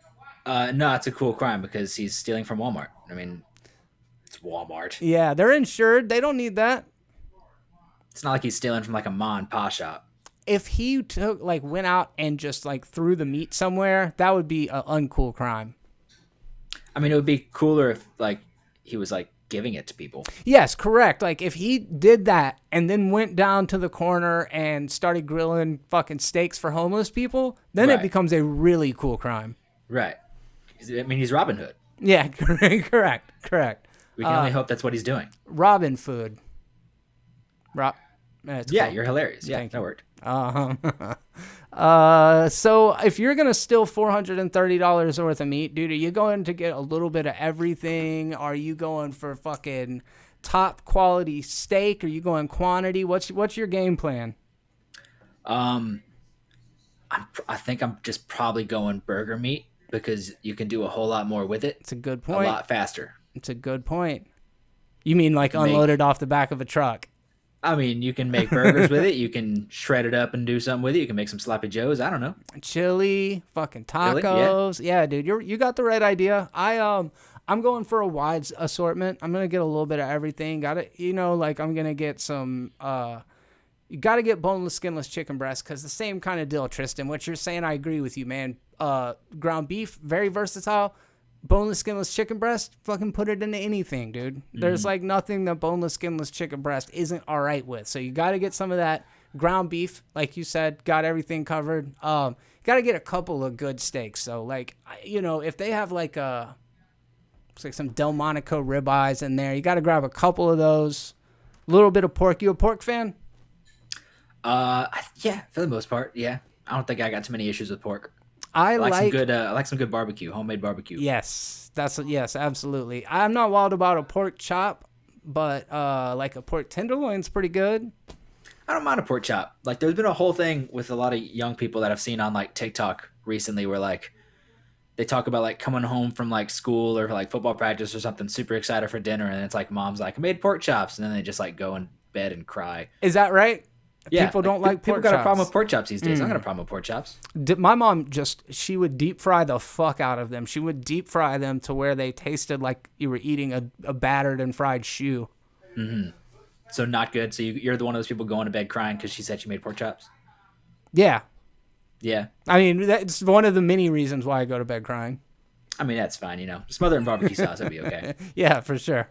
A: No, it's a cool crime because he's stealing from Walmart. I mean, it's Walmart.
B: Yeah, they're insured. They don't need that.
A: It's not like he's stealing from like a ma and pa shop.
B: If he went out and just threw the meat somewhere, that would be an uncool crime.
A: I mean, it would be cooler if he was giving it to people.
B: Yes, correct. If he did that and then went down to the corner and started grilling fucking steaks for homeless people, then it becomes a really cool crime.
A: Right. I mean, he's Robin Hood.
B: Yeah, correct.
A: We can only hope that's what he's doing.
B: Robin Food.
A: Yeah, you're hilarious. Yeah, that worked.
B: So if you're going to steal $430 worth of meat, dude, are you going to get a little bit of everything? Are you going for fucking top quality steak? Are you going quantity? What's your game plan?
A: I think I'm just probably going burger meat because you can do a whole lot more with it.
B: It's a good point.
A: A lot faster.
B: It's a good point. You mean unloaded off the back of a truck?
A: I mean, you can make burgers with it. You can shred it up and do something with it. You can make some sloppy joes. I don't know.
B: Chili, fucking tacos. Yeah, dude, you got the right idea. I'm going for a wide assortment. I'm gonna get a little bit of everything. I'm gonna get some. You got to get boneless, skinless chicken breast because the same kind of deal, Tristan. What you're saying, I agree with you, man. Ground beef, very versatile. Boneless, skinless chicken breast, fucking put it into anything, dude. There's nothing that boneless, skinless chicken breast isn't all right with. So you got to get some of that. Ground beef, like you said, got everything covered. Got to get a couple of good steaks. So if they have some Delmonico ribeyes in there, you got to grab a couple of those. A little bit of pork. You a pork fan?
A: Yeah, for the most part, yeah. I don't think I got too many issues with pork.
B: I
A: like some good barbecue, homemade barbecue.
B: Yes, absolutely. I'm not wild about a pork chop, but a pork tenderloin's pretty good.
A: I don't mind a pork chop. There's been a whole thing with a lot of young people that I've seen on TikTok recently where they talk about coming home from school or football practice or something, super excited for dinner, and it's mom's I made pork chops, and then they just go in bed and cry.
B: Is that right?
A: Yeah,
B: people don't like pork chops.
A: People got a problem with pork chops these days. I got a problem with pork chops.
B: My mom she would deep fry the fuck out of them. She would deep fry them to where they tasted like you were eating a battered and fried shoe.
A: Mm-hmm. So not good. So you're the one of those people going to bed crying because she said she made pork chops?
B: Yeah.
A: Yeah.
B: I mean, that's one of the many reasons why I go to bed crying.
A: I mean, that's fine, Smother it in barbecue sauce, that'd be okay.
B: Yeah, for sure.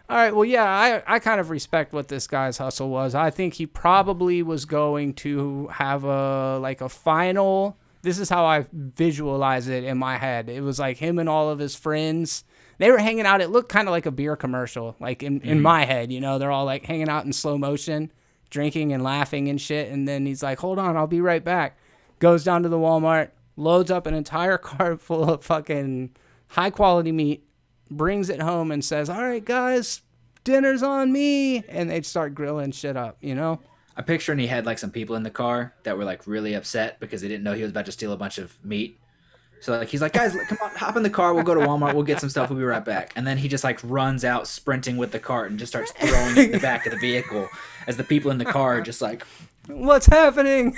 B: All right, well, yeah, I kind of respect what this guy's hustle was. I think he probably was going to have a final. This is how I visualize it in my head. It was him and all of his friends. They were hanging out. It looked kind of like a beer commercial, in my head. They're all hanging out in slow motion, drinking and laughing and shit. And then he's like, hold on, I'll be right back. Goes down to the Walmart. Loads up an entire cart full of fucking high-quality meat, brings it home and says, all right, guys, dinner's on me. And they'd start grilling shit up,
A: I'm picturing he had some people in the car that were really upset because they didn't know he was about to steal a bunch of meat. So he's like, guys, come on, hop in the car. We'll go to Walmart. We'll get some stuff. We'll be right back. And then he just runs out sprinting with the cart and just starts throwing it in the back of the vehicle as the people in the car are just
B: what's happening?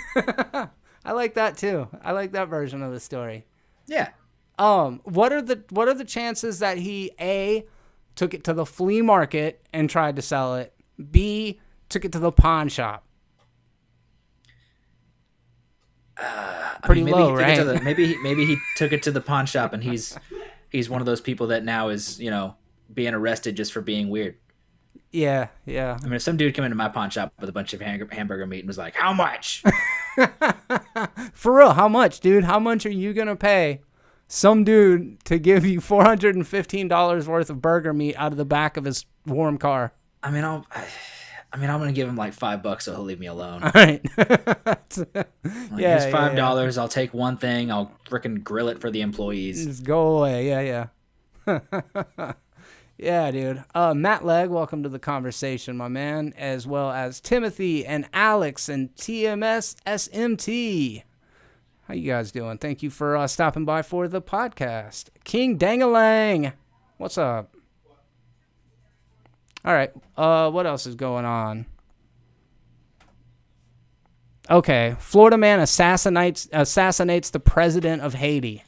B: I like that too. I like that version of the story.
A: Yeah.
B: What are the chances that he A, took it to the flea market and tried to sell it, B, took it to the pawn shop? Pretty low, right?
A: Maybe he took it to the pawn shop and he's one of those people that now is being arrested just for being weird.
B: Yeah.
A: I mean, if some dude came into my pawn shop with a bunch of hamburger meat and was like, how much?
B: For real, how much, dude? How much are you going to pay some dude to give you $415 worth of burger meat out of the back of his warm car.
A: I mean, I'm gonna give him like $5 so he'll leave me alone.
B: All right.
A: Here's $5. I'll take one thing. I'll frickin' grill it for the employees.
B: Just go away. Yeah. Yeah, dude. Matt Legg, welcome to the conversation, my man, as well as Timothy and Alex and TMS SMT. How you guys doing? Thank you for stopping by for the podcast. King Dangalang, what's up? All right. What else is going on? Okay. Florida man assassinates the president of Haiti.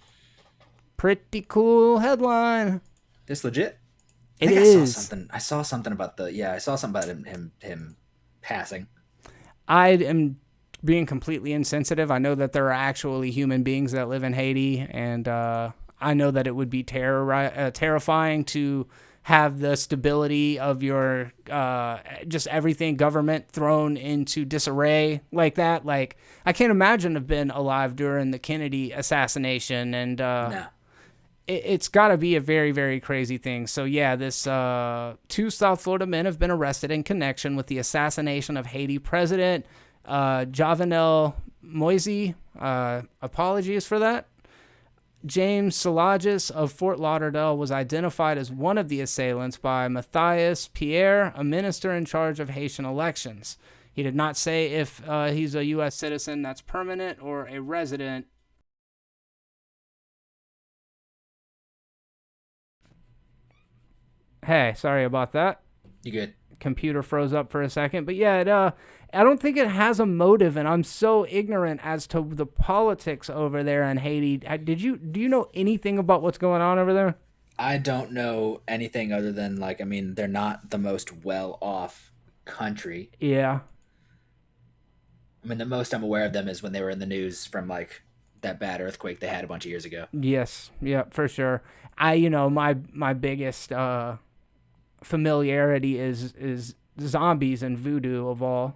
B: Pretty cool headline.
A: This legit?
B: It is.
A: I saw something about him passing.
B: I am being completely insensitive. I know that there are actually human beings that live in Haiti, and I know that it would be terrifying to have the stability of your just everything government thrown into disarray like that. Like, I can't imagine have been alive during the Kennedy assassination, and
A: No.
B: It's got to be a very, very crazy thing. So, yeah, this 2 South Florida men have been arrested in connection with the assassination of Haiti President Jovenel Moise. Apologies for that. James Salagis of Fort Lauderdale was identified as one of the assailants by Matthias Pierre, a minister in charge of Haitian elections. He did not say if he's a U.S. citizen that's permanent or a resident. Hey, sorry about that.
A: You good?
B: Computer froze up for a second. But yeah, I don't think it has a motive, and I'm so ignorant as to the politics over there in Haiti. Do you know anything about what's going on over there?
A: I don't know anything other than, they're not the most well-off country.
B: Yeah.
A: I mean, the most I'm aware of them is when they were in the news from, that bad earthquake they had a bunch of years ago.
B: Yes. Yeah, for sure. My biggest familiarity is zombies and voodoo of all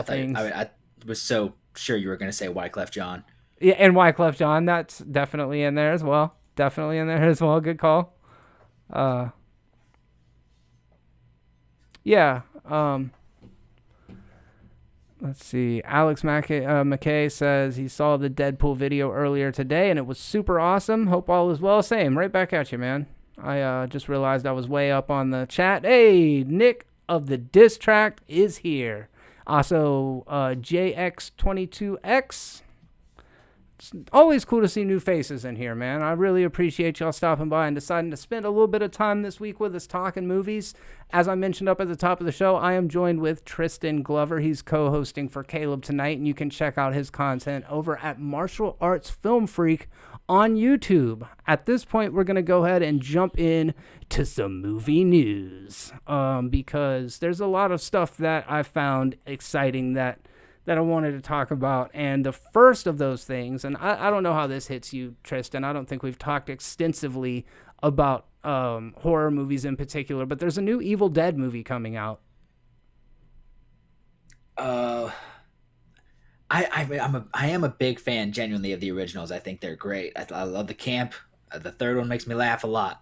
B: things.
A: I was so sure you were going to say Wyclef Jean.
B: Yeah, and Wyclef Jean, that's definitely in there as well. Good call. Yeah. Let's see. Alex McKay says he saw the Deadpool video earlier today, and it was super awesome. Hope all is well. Same. Right back at you, man. I just realized I was way up on the chat. Hey, Nick of the Diss Track is here. Also, JX22X. It's always cool to see new faces in here, man. I really appreciate y'all stopping by and deciding to spend a little bit of time this week with us talking movies. As I mentioned up at the top of the show, I am joined with Tristan Glover. He's co-hosting for Caleb tonight, and you can check out his content over at Martial Arts Film Freak on YouTube. At this point, we're going to go ahead and jump in to some movie news because there's a lot of stuff that I found exciting that I wanted to talk about. And the first of those things, and I don't know how this hits you, Tristan. I don't think we've talked extensively about horror movies in particular, but there's a new Evil Dead movie coming out.
A: I am a big fan, genuinely, of the originals. I think they're great. I love the camp. The third one makes me laugh a lot.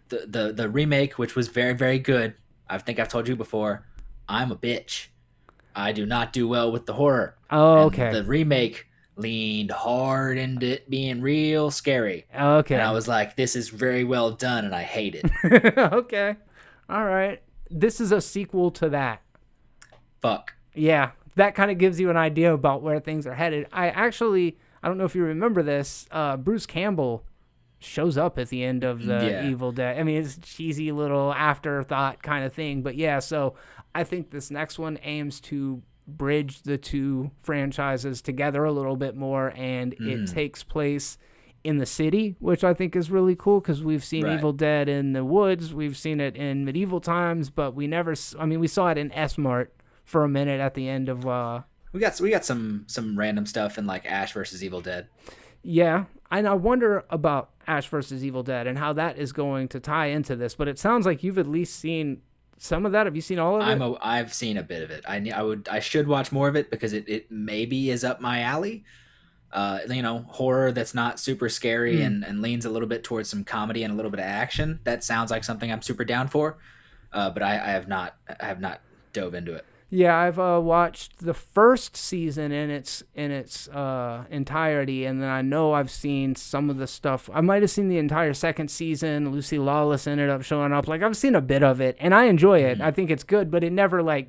A: The remake, which was very, very good. I think I've told you before, I'm a bitch. I do not do well with the horror.
B: Oh, okay.
A: And the remake leaned hard into it being real scary.
B: Okay.
A: And I was like, this is very well done, and I hate it.
B: Okay. All right. This is a sequel to that.
A: Fuck.
B: Yeah. That kind of gives you an idea about where things are headed. I don't know if you remember this, Bruce Campbell shows up at the end of the Evil Dead. I mean, it's a cheesy little afterthought kind of thing. But yeah, so I think this next one aims to bridge the two franchises together a little bit more, and it takes place in the city, which I think is really cool because we've seen Evil Dead in the woods. We've seen it in medieval times, but we saw it in S-Mart for a minute at the end of
A: we got some random stuff in like Ash versus Evil Dead.
B: Yeah, and I wonder about Ash versus Evil Dead and how that is going to tie into this, but it sounds like you've at least seen some of that. Have you seen all of it?
A: I've seen a bit of it. I should watch more of it because it maybe is up my alley. horror that's not super scary and leans a little bit towards some comedy and a little bit of action. That sounds like something I'm super down for. But I have not dove into it.
B: Yeah, I've watched the first season in its entirety, and then I know I've seen some of the stuff. I might have seen the entire second season. Lucy Lawless ended up showing up. Like, I've seen a bit of it, and I enjoy it. I think it's good, but it never like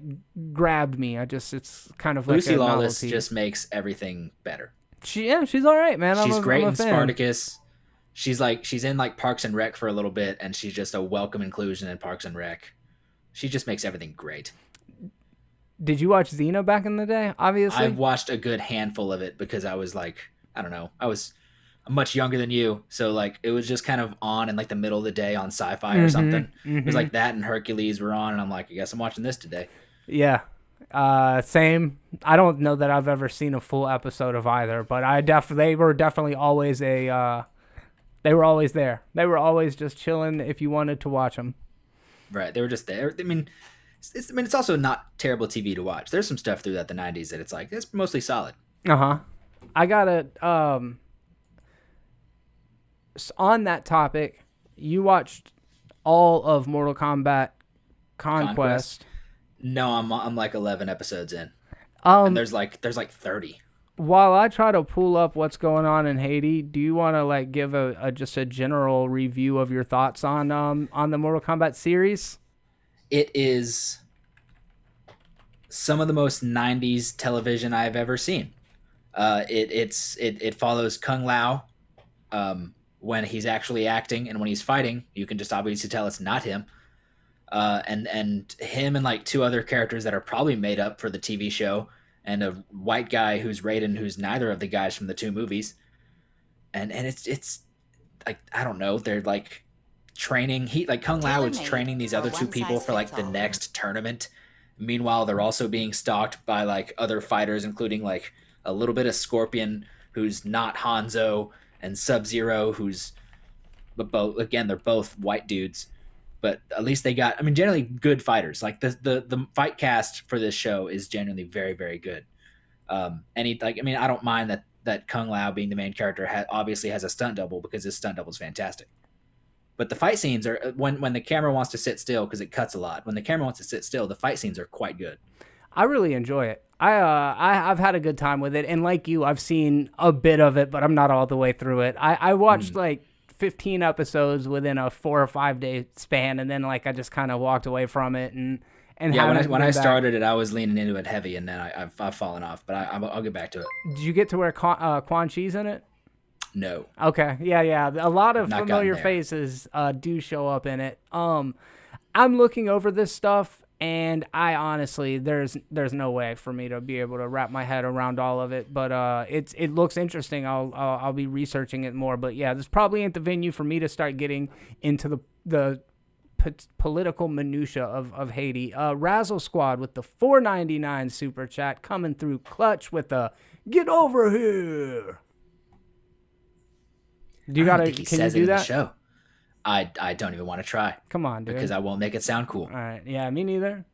B: grabbed me. It's kind of like
A: Lucy
B: a
A: Lawless
B: novelty.
A: just makes everything better.
B: She's all right, man.
A: She's great
B: I'm a
A: in
B: fan.
A: Spartacus. She's in like Parks and Rec for a little bit, and she's just a welcome inclusion in Parks and Rec. She just makes everything great.
B: Did you watch Xena back in the day? Obviously,
A: I've watched a good handful of it because I was like, I don't know, I was much younger than you, so like it was just kind of on in like the middle of the day on Sci-Fi or something. It was like that and Hercules were on, and I'm like, I guess I'm watching this today.
B: Yeah. Same. I don't know that I've ever seen a full episode of either, but they were definitely always they were always there. They were always just chilling if you wanted to watch them.
A: Right. They were just there. I mean, it's also not terrible TV to watch. There's some stuff through the 90s that it's mostly solid.
B: I gotta on that topic, you watched all of Mortal Kombat Conquest.
A: No, I'm like 11 episodes in. And there's like 30.
B: While I try to pull up what's going on in Haiti, do you want to like give just a general review of your thoughts on the Mortal Kombat series?
A: It is some of the most 90s television I've ever seen. It follows Kung Lao when he's actually acting, and when he's fighting, you can just obviously tell it's not him. And him and like two other characters that are probably made up for the TV show, and a white guy who's Raiden, who's neither of the guys from the two movies. And it's like, I don't know, they're like training. Kung Lao is training these other two people for like the next tournament. Meanwhile, they're also being stalked by like other fighters, including like a little bit of Scorpion, who's not Hanzo, and Sub-Zero, who's they're both white dudes. But at least they got, generally good fighters. Like the fight cast for this show is genuinely very, very good. I don't mind that Kung Lao being the main character obviously has a stunt double, because his stunt double is fantastic. But the fight scenes are, when the camera wants to sit still, because it cuts a lot. When the camera wants to sit still, the fight scenes are quite good.
B: I really enjoy it. I've had a good time with it, and like you, I've seen a bit of it, but I'm not all the way through it. I watched like 15 episodes within a 4 or 5 day span, and then like I just kind of walked away from it and
A: yeah. When I started it, I was leaning into it heavy, and then I've fallen off. But I'll get back to it.
B: Did you get to where Quan Chi's in it?
A: No.
B: Okay. Yeah. A lot of familiar faces do show up in it. I'm looking over this stuff, and I honestly, there's no way for me to be able to wrap my head around all of it. But it looks interesting. I'll be researching it more. But yeah, this probably ain't the venue for me to start getting into the political minutia of Haiti. Razzle Squad with the $4.99 super chat coming through clutch with the "Get over here." Do you gotta? Can you do that?
A: Show. I don't even want to try.
B: Come on, dude.
A: Because I won't make it sound cool.
B: All right. Yeah, me neither.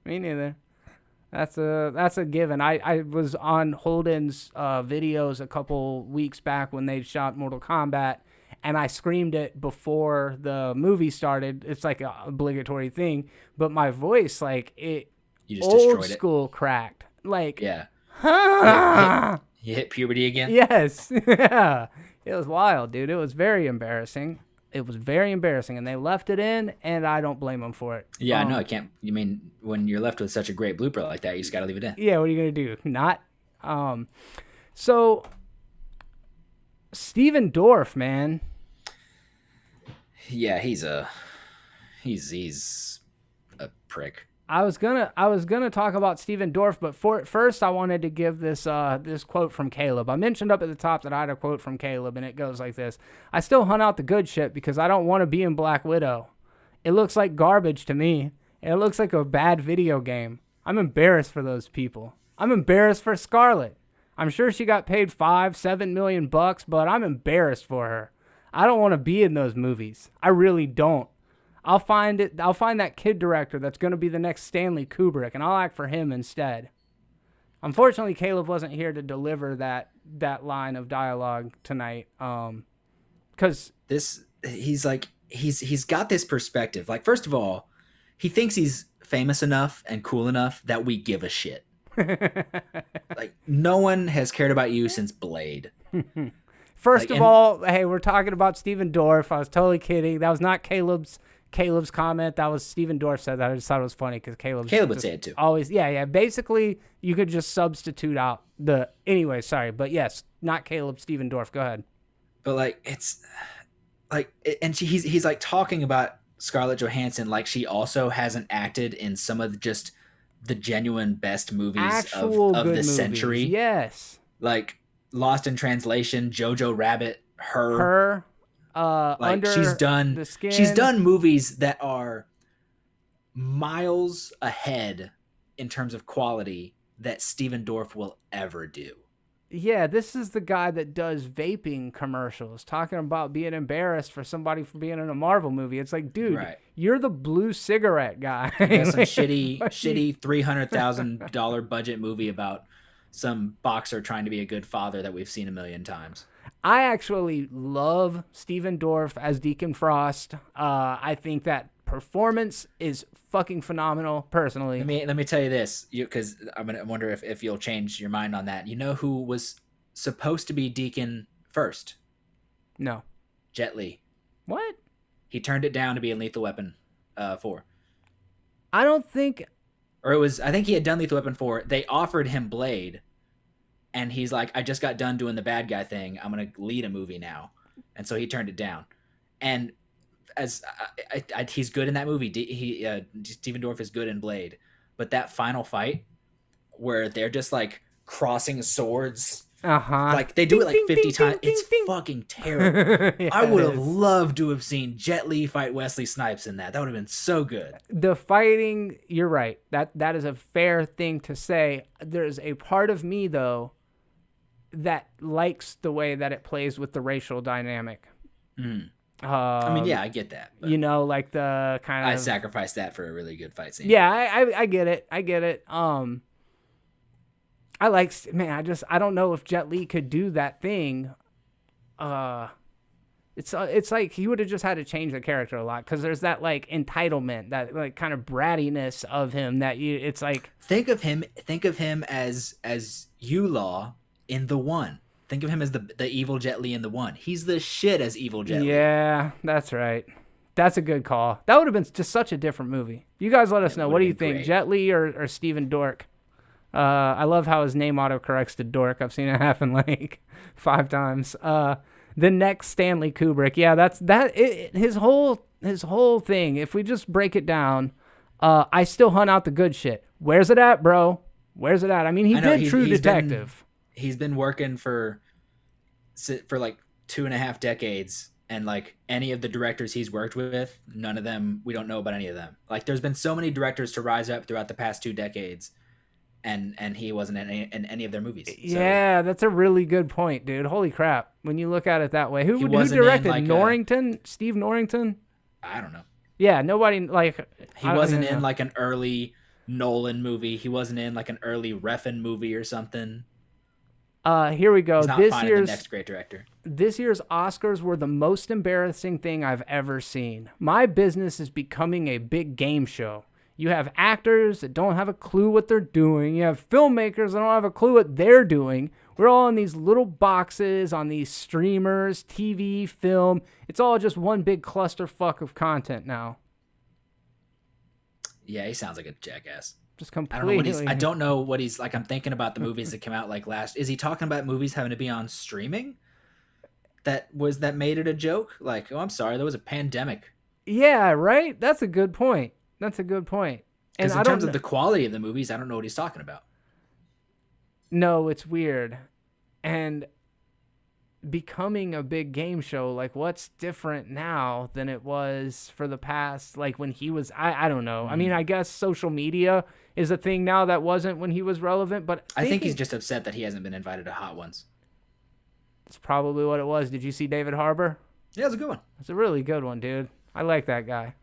B: That's a given. I was on Holden's videos a couple weeks back when they shot Mortal Kombat, and I screamed it before the movie started. It's like an obligatory thing. But my voice, like, it
A: you just
B: old school cracked. Like,
A: yeah. You hit puberty again?
B: Yes. Yeah. It was wild, dude. It was very embarrassing. And they left it in, and I don't blame them for it.
A: Yeah, I know. I can't. You mean, when you're left with such a great blooper like that, you just got to leave it in.
B: Yeah, what are you going to do? Not? So, Steven Dorff, man.
A: Yeah, he's a prick.
B: I was gonna talk about Steven Dorff, but first I wanted to give this quote from Caleb. I mentioned up at the top that I had a quote from Caleb, and it goes like this: "I still hunt out the good shit because I don't want to be in Black Widow. It looks like garbage to me. It looks like a bad video game. I'm embarrassed for those people. I'm embarrassed for Scarlett. I'm sure she got paid $5-7 million bucks, but I'm embarrassed for her. I don't want to be in those movies. I really don't. I'll find that kid director that's going to be the next Stanley Kubrick, and I'll act for him instead. Unfortunately, Caleb wasn't here to deliver that line of dialogue tonight. Because
A: he's got this perspective. Like, first of all, he thinks he's famous enough and cool enough that we give a shit. Like, no one has cared about you since Blade.
B: First of all, hey, we're talking about Steven Dorff. I was totally kidding. That was not Caleb's comment. That was Steven Dorff said that. I just thought it was funny because Caleb
A: would say it too.
B: Always, yeah. Basically, you could just substitute out the. Anyway, sorry, but yes, not Caleb. Steven Dorff. Go ahead.
A: But like, it's like, and he's like talking about Scarlett Johansson like she also hasn't acted in some of just the genuine best movies of the century.
B: Yes,
A: like Lost in Translation, Jojo Rabbit,
B: her.
A: Like
B: Under
A: she's done
B: the Skin.
A: She's done movies that are miles ahead in terms of quality that Steven Dorff will ever do.
B: Yeah, this is the guy that does vaping commercials, talking about being embarrassed for somebody for being in a Marvel movie. It's like, dude, you're the blue cigarette guy.
A: Yeah, some shitty $300,000 budget movie about some boxer trying to be a good father that we've seen a million times.
B: I actually love Steven Dorff as Deacon Frost. I think that performance is fucking phenomenal, personally.
A: Let me tell you this, because I'm gonna wonder if you'll change your mind on that. You know who was supposed to be Deacon first?
B: No.
A: Jet Li.
B: What?
A: He turned it down to be in Lethal Weapon 4.
B: I don't think...
A: I think he had done Lethal Weapon 4. They offered him Blade, and he's like, I just got done doing the bad guy thing. I'm going to lead a movie now. And so he turned it down. And as he's good in that movie. Steven Dorff is good in Blade. But that final fight where they're just like crossing swords, like they do it like 50 times. It's fucking terrible. Yeah, I would have loved to have seen Jet Li fight Wesley Snipes in that. That would have been so good.
B: The fighting, you're right. That is a fair thing to say. There's a part of me though that likes the way that it plays with the racial dynamic. I get that. You know, like the kind of...
A: I sacrificed that for a really good fight scene.
B: Yeah, I get it. I get it. I don't know if Jet Li could do that thing. It's like he would have just had to change the character a lot because there's that like entitlement, that like kind of brattiness of him that it's like...
A: Think of him as Yulaw in The One. Think of him as the evil Jet Li in The One. He's the shit as evil Jet Li.
B: Yeah, that's right. That's a good call. That would have been just such a different movie. You guys let us know. What do you think? Great. Jet Li or Steven Dork? I love how his name autocorrects to Dork. I've seen it happen like 5 times. The next Stanley Kubrick. Yeah, his whole thing. If we just break it down, I still hunt out the good shit. Where's it at, bro? Where's it at? I mean, he did True Detective.
A: He's been working for like 2.5 decades, and like any of the directors he's worked with, none of them, we don't know about any of them. Like there's been so many directors to rise up throughout the past 2 decades, and he wasn't in any of their movies. So.
B: Yeah, that's a really good point, dude. Holy crap. When you look at it that way. Who directed Norrington? Steve Norrington?
A: I don't know.
B: Yeah, nobody like...
A: He wasn't in like an early Nolan movie. He wasn't in like an early Refn movie or something.
B: Here we go.
A: He's not finding the next great director.
B: This year's Oscars were the most embarrassing thing I've ever seen. My business is becoming a big game show. You have actors that don't have a clue what they're doing. You have filmmakers that don't have a clue what they're doing. We're all in these little boxes on these streamers, TV, film. It's all just one big clusterfuck of content now.
A: Yeah, he sounds like a jackass.
B: Just completely.
A: I don't know what he's like. I'm thinking about the movies that came out like last. Is he talking about movies having to be on streaming? That made it a joke? Like, oh, I'm sorry, there was a pandemic.
B: Yeah, right? That's a good point. And
A: in terms of the quality of the movies, I don't know what he's talking about.
B: No, it's weird. And becoming a big game show, like what's different now than it was for the past, like when he was, I don't know. I mean, I guess social media is a thing now that wasn't when he was relevant, but
A: I think he's just upset that he hasn't been invited to Hot Ones.
B: That's probably what it was. Did you see David Harbour?
A: Yeah, it's a good one.
B: It's a really good one, dude. I like that guy.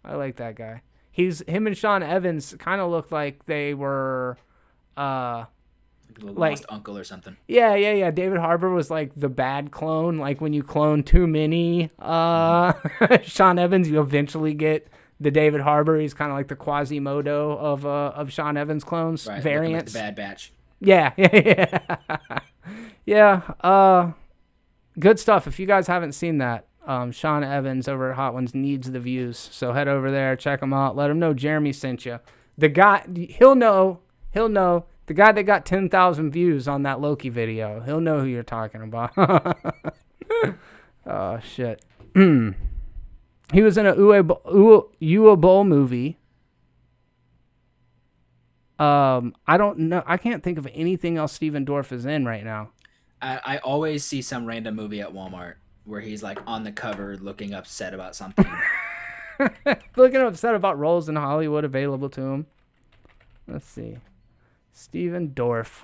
B: Him and Sean Evans kind of looked like they were
A: The lost uncle or something.
B: Yeah. David Harbour was like the bad clone. Like when you clone too many Sean Evans, you eventually get the David Harbour. He's kind of like the Quasimodo of Sean Evans clones,
A: right,
B: variants.
A: Like the Bad Batch.
B: Yeah. Good stuff. If you guys haven't seen that, Sean Evans over at Hot Ones needs the views. So head over there, check him out. Let him know Jeremy sent you. The guy, he'll know. The guy that got 10,000 views on that Loki video. He'll know who you're talking about. Oh, shit. He was in a Uwe Boll movie. I don't know. I can't think of anything else Steven Dorff is in right now.
A: I always see some random movie at Walmart where he's like on the cover looking upset about something.
B: Looking upset about roles in Hollywood available to him. Let's see. Steven Dorff.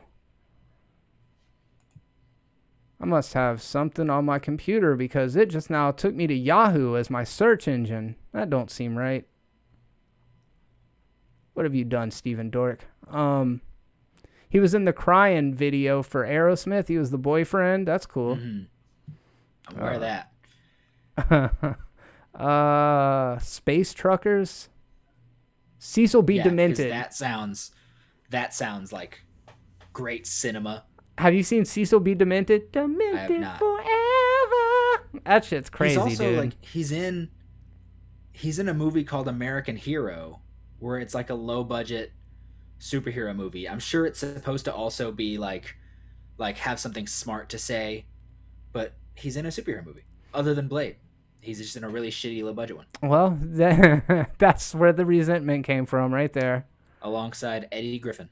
B: I must have something on my computer because it just now took me to Yahoo as my search engine. That don't seem right. What have you done, Steven Dorff? He was in the Crying video for Aerosmith. He was the boyfriend. That's cool.
A: Mm-hmm. I'm aware of
B: that. Space Truckers. Cecil B. Demented.
A: That sounds like great cinema.
B: Have you seen Cecil B. Demented? Demented
A: I have not.
B: forever. That shit's crazy,
A: he's also,
B: dude.
A: Like he's in a movie called American Hero, where it's like a low budget superhero movie. I'm sure it's supposed to also be like have something smart to say, but he's in a superhero movie other than Blade. He's just in a really shitty low budget one.
B: Well, that's where the resentment came from, right there.
A: Alongside Eddie Griffin.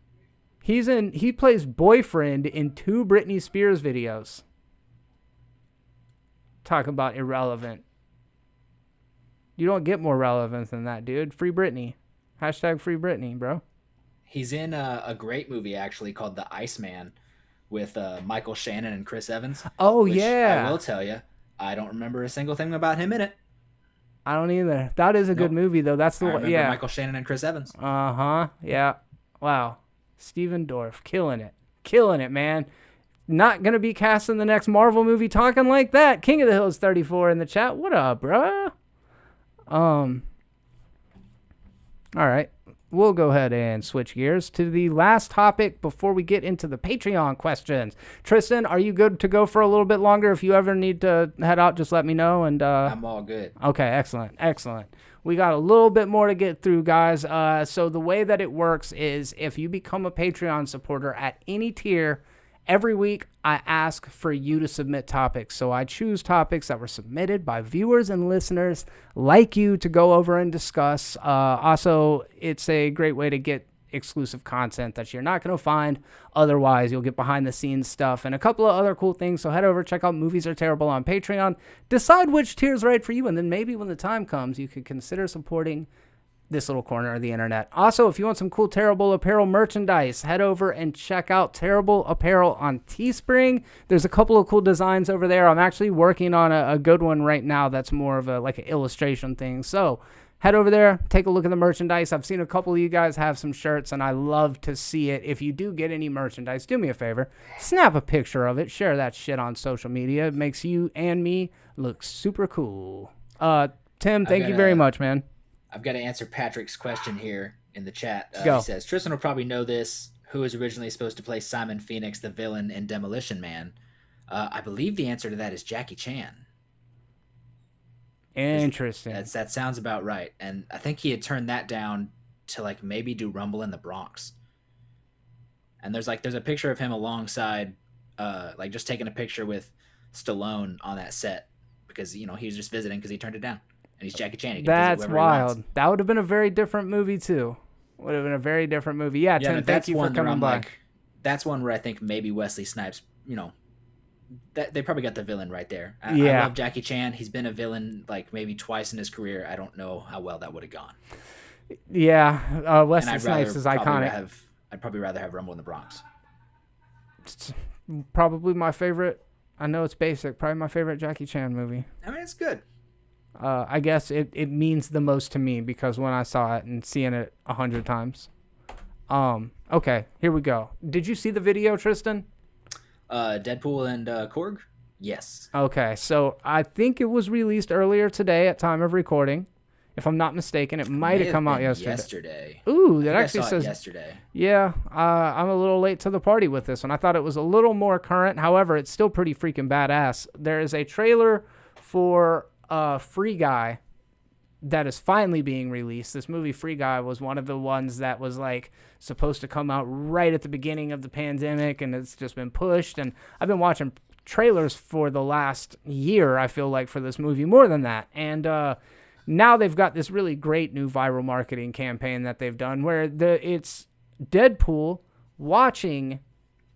B: He plays boyfriend in 2 Britney Spears videos. Talk about irrelevant. You don't get more relevant than that, dude. Free Britney. Hashtag free Britney, bro.
A: He's in a great movie actually called The Iceman with Michael Shannon and Chris Evans.
B: Oh, yeah.
A: I will tell you, I don't remember a single thing about him in it.
B: I don't either. That is a good movie, though. That's the one. Yeah.
A: Michael Shannon and Chris Evans.
B: Yeah. Wow. Steven Dorff, killing it, man. Not gonna be cast in the next Marvel movie. Talking like that. King of the Hills 34 in the chat. What up, bruh? All right. We'll go ahead and switch gears to the last topic before we get into the Patreon questions. Tristan, are you good to go for a little bit longer? If you ever need to head out, just let me know. And
A: I'm all good.
B: Okay, excellent. We got a little bit more to get through, guys. So the way that it works is if you become a Patreon supporter at any tier, every week I ask for you to submit topics. So I choose topics that were submitted by viewers and listeners like you to go over and discuss. Also, it's a great way to get exclusive content that you're not going to find otherwise. You'll get behind the scenes stuff and a couple of other cool things. So head over, check out Movies Are Terrible on Patreon. Decide which tier is right for you, and then maybe when the time comes, you could consider supporting this little corner of the internet. Also, if you want some cool Terrible Apparel merchandise, head over and check out Terrible Apparel on Teespring. There's a couple of cool designs over there. I'm actually working on a good one right now that's more of an illustration thing. So head over there, take a look at the merchandise. I've seen a couple of you guys have some shirts, and I love to see it. If you do get any merchandise, do me a favor. Snap a picture of it. Share that shit on social media. It makes you and me look super cool. Tim, thank you very much, man.
A: I've got to answer Patrick's question here in the chat.
B: Go.
A: He says, Tristan will probably know this. Who was originally supposed to play Simon Phoenix, the villain in Demolition Man? I believe the answer to that is Jackie Chan.
B: Interesting.
A: That sounds about right. And I think he had turned that down to maybe do Rumble in the Bronx. And there's a picture of him alongside, just taking a picture with Stallone on that set because, he was just visiting because he turned it down. And he's Jackie Chan.
B: That's wild. That would have been a very different movie, too. Would have been a very different movie. Yeah, Tim, thank you for coming by.
A: That's one where I think maybe Wesley Snipes, they probably got the villain right there. I love Jackie Chan. He's been a villain maybe twice in his career. I don't know how well that would have gone.
B: Yeah, Wesley Snipes is iconic.
A: I'd probably rather have Rumble in the Bronx.
B: It's probably my favorite. I know it's basic. Probably my favorite Jackie Chan movie.
A: I mean, it's good.
B: I guess it means the most to me because when I saw it and seeing it 100 times, Okay, here we go. Did you see the video, Tristan?
A: Deadpool and Korg? Yes.
B: Okay, so I think it was released earlier today at time of recording. If I'm not mistaken, it might have come out yesterday. Ooh, that actually says
A: yesterday.
B: Yeah, I'm a little late to the party with this one. I thought it was a little more current. However, it's still pretty freaking badass. There is a trailer for Free Guy that is finally being released. This movie Free Guy was one of the ones that was like supposed to come out right at the beginning of the pandemic, and it's just been pushed. And I've been watching trailers for the last year, I feel like, for this movie, more than that. And now they've got this really great new viral marketing campaign that they've done where it's Deadpool watching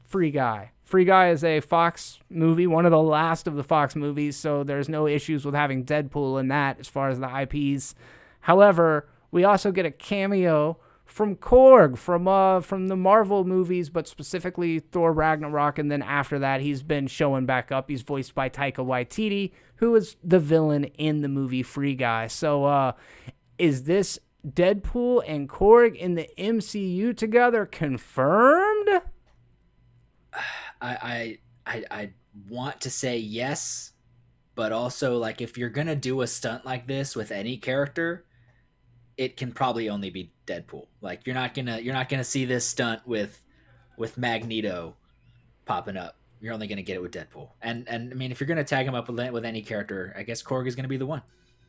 B: Free Guy. Free Guy is a Fox movie, one of the last of the Fox movies, so there's no issues with having Deadpool in that as far as the IPs. However, we also get a cameo from Korg from the Marvel movies, but specifically Thor Ragnarok, and then after that he's been showing back up. He's voiced by Taika Waititi, who is the villain in the movie Free Guy. So is this Deadpool and Korg in the MCU together confirmed?
A: I want to say yes, but also, like, if you're gonna do a stunt like this with any character, it can probably only be Deadpool. Like, you're not gonna see this stunt with Magneto popping up. You're only gonna get it with Deadpool. And I mean, if you're gonna tag him up with any character, I guess Korg is gonna be the one.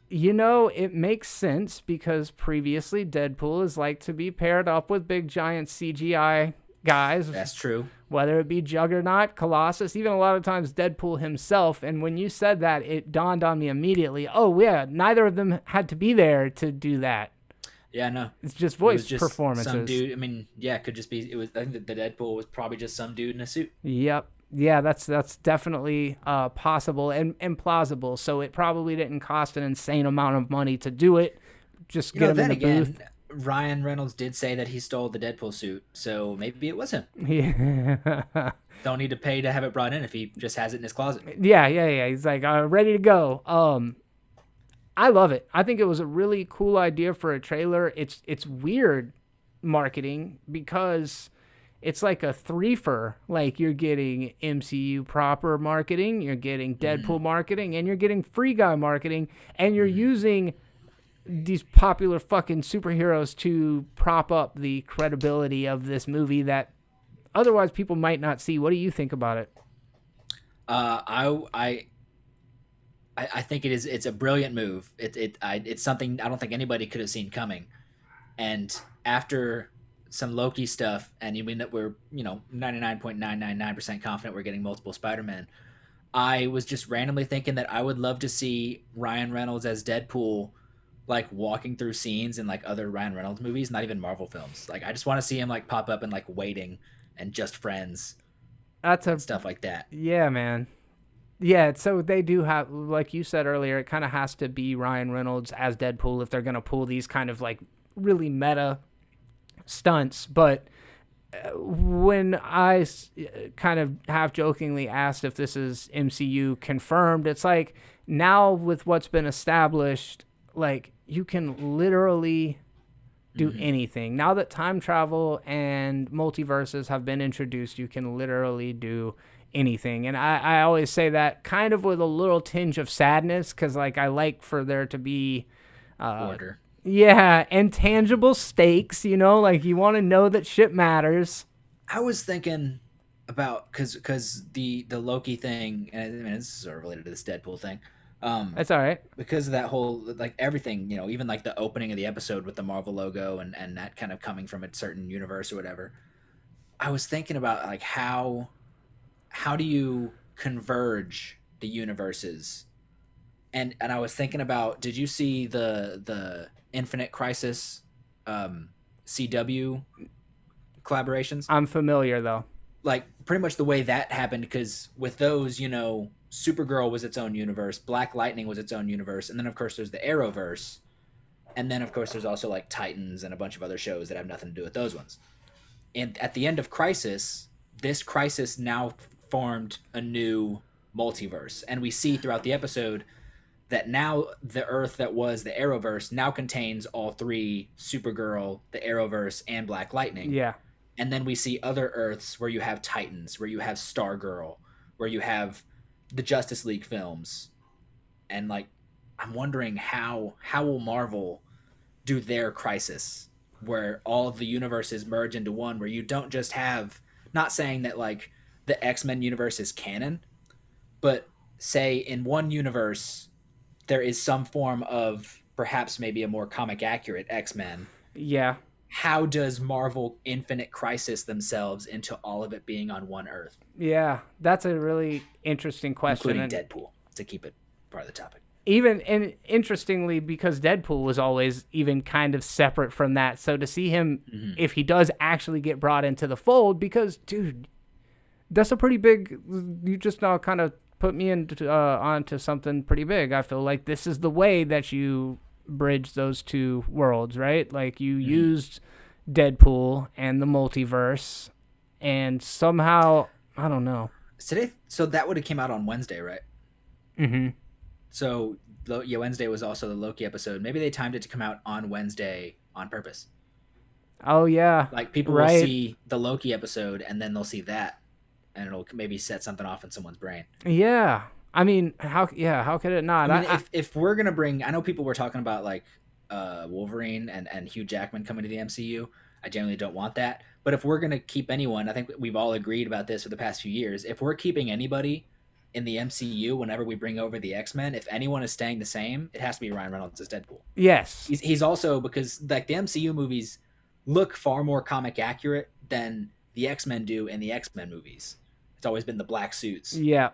B: You know, it makes sense because previously Deadpool is like to be paired up with big giant CGI guys.
A: That's true.
B: Whether it be Juggernaut, Colossus, even a lot of times Deadpool himself. And when you said that, it dawned on me immediately. Oh, yeah, neither of them had to be there to do that.
A: Yeah, no.
B: It's just voice performances.
A: Some dude, I mean, yeah, it could just be, I think the Deadpool was probably just some dude in a suit.
B: Yep. Yeah, that's definitely possible and plausible. So it probably didn't cost an insane amount of money to do it. Just get him in the booth.
A: Ryan Reynolds did say that he stole the Deadpool suit, so maybe it was him.
B: Yeah.
A: Don't need to pay to have it brought in if he just has it in his closet.
B: Yeah. He's like, ready to go. I love it. I think it was a really cool idea for a trailer. It's weird marketing because it's like a threefer. Like, you're getting MCU proper marketing, you're getting Deadpool marketing, and you're getting Free Guy marketing, and you're using these popular fucking superheroes to prop up the credibility of this movie that otherwise people might not see. What do you think about it?
A: I think it's a brilliant move. It's something I don't think anybody could have seen coming. And after some Loki stuff, and you mean that we're 99.999% confident we're getting multiple Spider-Man, I was just randomly thinking that I would love to see Ryan Reynolds as Deadpool, like, walking through scenes in like other Ryan Reynolds movies, not even Marvel films. Like, I just want to see him like pop up in like Waiting and Just Friends. And stuff like that.
B: Yeah, man. Yeah, so they do have, like you said earlier, it kind of has to be Ryan Reynolds as Deadpool if they're going to pull these kind of like really meta stunts. But when I kind of half jokingly asked if this is MCU confirmed, it's like, now with what's been established, like, you can literally do anything. Now that time travel and multiverses have been introduced, you can literally do anything. And I always say that kind of with a little tinge of sadness, because, like, I like for there to be
A: order.
B: Yeah, and tangible stakes, like, you want to know that shit matters.
A: I was thinking about, because the Loki thing, and I mean, this is sort of related to this Deadpool thing.
B: That's all right.
A: Because of that whole, like, everything, even like the opening of the episode with the Marvel logo and that kind of coming from a certain universe or whatever. I was thinking about, like, how do you converge the universes? And I was thinking about, did you see the Infinite Crisis CW collaborations?
B: I'm familiar, though.
A: Like, pretty much the way that happened, because with those, Supergirl was its own universe, Black Lightning was its own universe, and then of course there's the Arrowverse, and then of course there's also like Titans and a bunch of other shows that have nothing to do with those ones. And at the end of Crisis, this Crisis now formed a new multiverse, and we see throughout the episode that now the Earth that was the Arrowverse now contains all three: Supergirl, the Arrowverse, and Black Lightning.
B: Yeah.
A: And then we see other Earths where you have Titans, where you have Stargirl, where you have the Justice League films. And like, I'm wondering how will Marvel do their Crisis, where all of the universes merge into one, where you don't just have, not saying that like the X-Men universe is canon, but say in one universe there is some form of perhaps maybe a more comic accurate X-Men.
B: Yeah.
A: How does Marvel Infinite Crisis themselves into all of it being on one Earth?
B: Yeah, that's a really interesting question.
A: Including Deadpool, to keep it part of the topic.
B: Even, and interestingly, because Deadpool was always even kind of separate from that. So to see him, if he does actually get brought into the fold, because, dude, that's a pretty big, you just now kind of put me into onto something pretty big. I feel like this is the way that you bridge those two worlds, right? Like you used Deadpool and the multiverse, and somehow, I don't know.
A: Today, so that would have came out on Wednesday, right?
B: Mm-hmm.
A: So yeah, Wednesday was also the Loki episode. Maybe they timed it to come out on Wednesday on purpose.
B: Oh yeah,
A: like people will see the Loki episode and then they'll see that, and it'll maybe set something off in someone's brain.
B: Yeah. I mean, how could it not?
A: I mean, if we're gonna bring, I know people were talking about like Wolverine and Hugh Jackman coming to the MCU. I generally don't want that, but if we're gonna keep anyone, I think we've all agreed about this for the past few years. If we're keeping anybody in the MCU, whenever we bring over the X-Men, if anyone is staying the same, it has to be Ryan Reynolds as Deadpool.
B: Yes,
A: he's also, because like the MCU movies look far more comic accurate than the X-Men do in the X-Men movies. It's always been the black suits.
B: Yeah.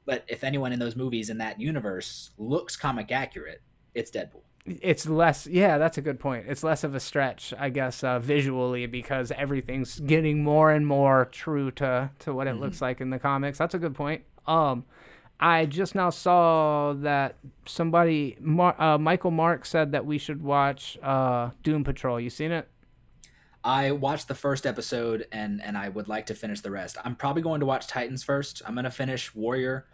A: But if anyone in those movies in that universe looks comic accurate, it's Deadpool.
B: It's less, yeah, that's a good point. It's less of a stretch, I guess, visually, because everything's getting more and more true to what it looks like in the comics. That's a good point. I just now saw that somebody, Michael Mark, said that we should watch Doom Patrol. You seen it?
A: I watched the first episode, and I would like to finish the rest. I'm probably going to watch Titans first. I'm going to finish Warrior,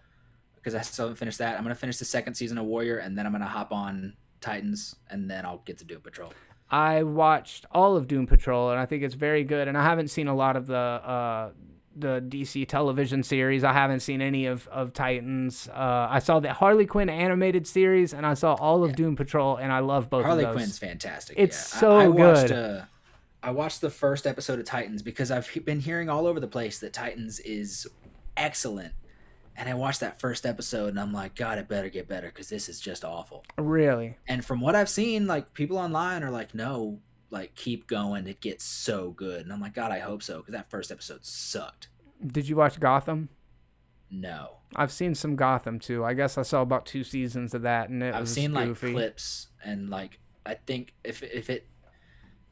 A: because I still haven't finished that. I'm going to finish the second season of Warrior, and then I'm going to hop on Titans, and then I'll get to Doom Patrol.
B: I watched all of Doom Patrol, and I think it's very good. And I haven't seen a lot of the DC television series. I haven't seen any of Titans. I saw the Harley Quinn animated series, and I saw all of Doom Patrol, and I love both of those.
A: Harley Quinn's fantastic.
B: It's so good.
A: I watched the first episode of Titans because I've been hearing all over the place that Titans is excellent. And I watched that first episode, and I'm like, God, it better get better, because this is just awful.
B: Really?
A: And from what I've seen, like, people online are like, no, like, keep going. It gets so good. And I'm like, God, I hope so, because that first episode sucked.
B: Did you watch Gotham?
A: No.
B: I've seen some Gotham, too. I guess I saw about 2 seasons of that, and
A: I've seen, goofy. Like, clips, and, like, I think if it...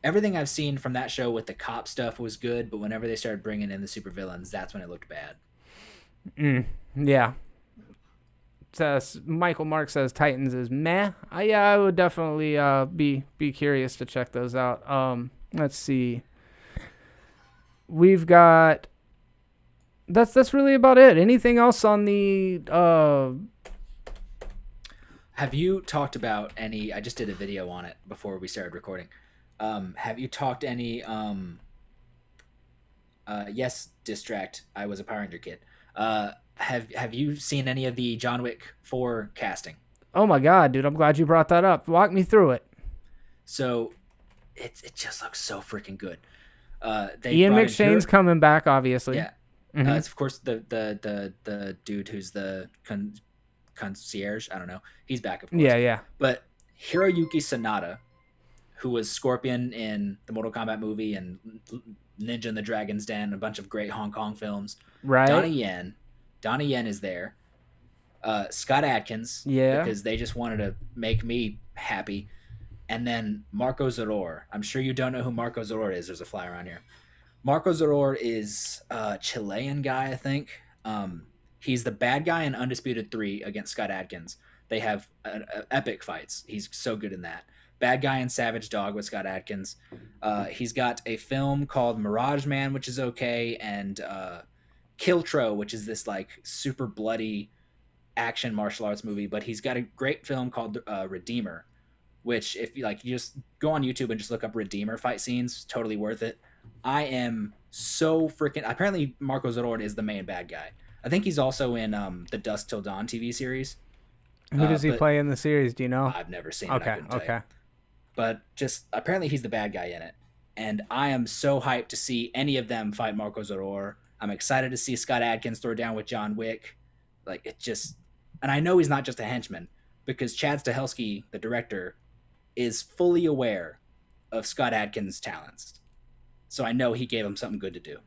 A: Everything I've seen from that show with the cop stuff was good, but whenever they started bringing in the supervillains, that's when it looked bad.
B: Yeah. Michael Mark says Titans is meh. I would definitely be curious to check those out. Let's see. We've got. That's really about it. Anything else on the?
A: Have you talked about any? I just did a video on it before we started recording. Have you talked any? Yes, Distract. I was a Power Ranger kid. Have you seen any of the John Wick 4 casting?
B: Oh my God, dude! I'm glad you brought that up. Walk me through it.
A: So, it just looks so freaking good.
B: Ian McShane's coming back, obviously.
A: Yeah, it's of course the dude who's the concierge. I don't know. He's back, of course.
B: Yeah.
A: But Hiroyuki Sanada, who was Scorpion in the Mortal Kombat movie and Ninja in the Dragon's Den, a bunch of great Hong Kong films.
B: Right.
A: Donnie Yen is there. Scott Adkins.
B: Yeah.
A: Because they just wanted to make me happy. And then Marco Zaror. I'm sure you don't know who Marco Zaror is. There's a fly around here. Marco Zaror is a Chilean guy, I think. He's the bad guy in Undisputed 3 against Scott Adkins. They have epic fights. He's so good in that. Bad guy in Savage Dog with Scott Adkins. He's got a film called Mirage Man, which is okay, and Kiltro, which is this like super bloody action martial arts movie, but he's got a great film called Redeemer, which if you like, you just go on YouTube and just look up Redeemer fight scenes. Totally worth it. I am so freaking. Apparently, Marco Zerord is the main bad guy. I think he's also in the Dusk Till Dawn TV series.
B: Who does he play in the series? Do you know?
A: I've never seen it. I couldn't tell you. But just apparently he's the bad guy in it. And I am so hyped to see any of them fight Marco Zerord. I'm excited to see Scott Adkins throw down with John Wick. Like, it just... And I know he's not just a henchman, because Chad Stahelski, the director, is fully aware of Scott Adkins' talents. So I know he gave him something good to do.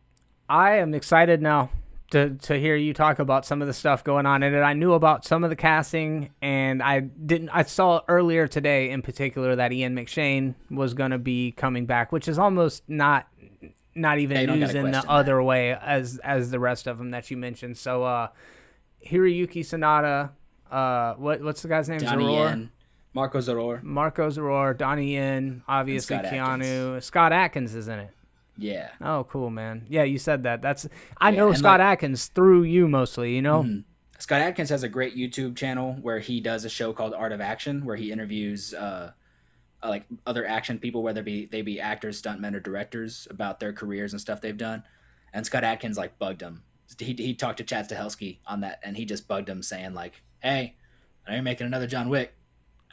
B: I am excited now to hear you talk about some of the stuff going on in it. I knew about some of the casting, and I saw earlier today in particular that Ian McShane was going to be coming back, which is almost not even news in the other way as the rest of them that you mentioned. So Hiroyuki Sanada, what's the guy's name?
A: Donnie Yen, Marco Zerord,
B: Donnie Yen, obviously Keanu. Scott Adkins is in it.
A: Yeah.
B: Oh, cool, man. Yeah, you said that. I know Scott Adkins through you mostly, you know?
A: Mm-hmm. Scott Adkins has a great YouTube channel where he does a show called Art of Action, where he interviews like other action people, whether they be actors, stuntmen, or directors, about their careers and stuff they've done. And Scott Adkins like bugged him. He talked to Chad Stahelski on that, and he just bugged him saying like, "Hey, I know you're making another John Wick.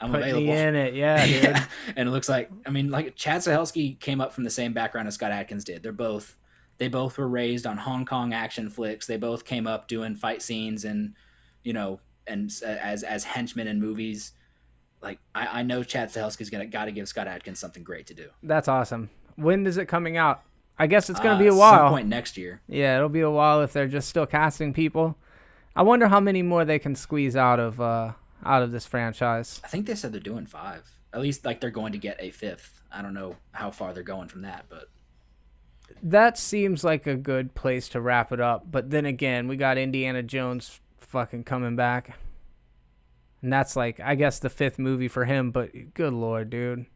A: I'm available."
B: Me in it, yeah, dude.
A: Yeah. And it looks like, I mean, like Chad Stahelski came up from the same background as Scott Adkins did. They both were raised on Hong Kong action flicks. They both came up doing fight scenes and, and as henchmen in movies. Like I know Chad Stahelski's got to give Scott Adkins something great to do.
B: That's awesome. When is it coming out? I guess it's gonna be a while.
A: Some point next year.
B: Yeah, it'll be a while if they're just still casting people. I wonder how many more they can squeeze out of this franchise.
A: I think they said they're doing 5. At least like they're going to get a 5th. I don't know how far they're going from that, but
B: that seems like a good place to wrap it up. But then again, we got Indiana Jones fucking coming back. And that's like, I guess, the 5th movie for him, but good Lord, dude.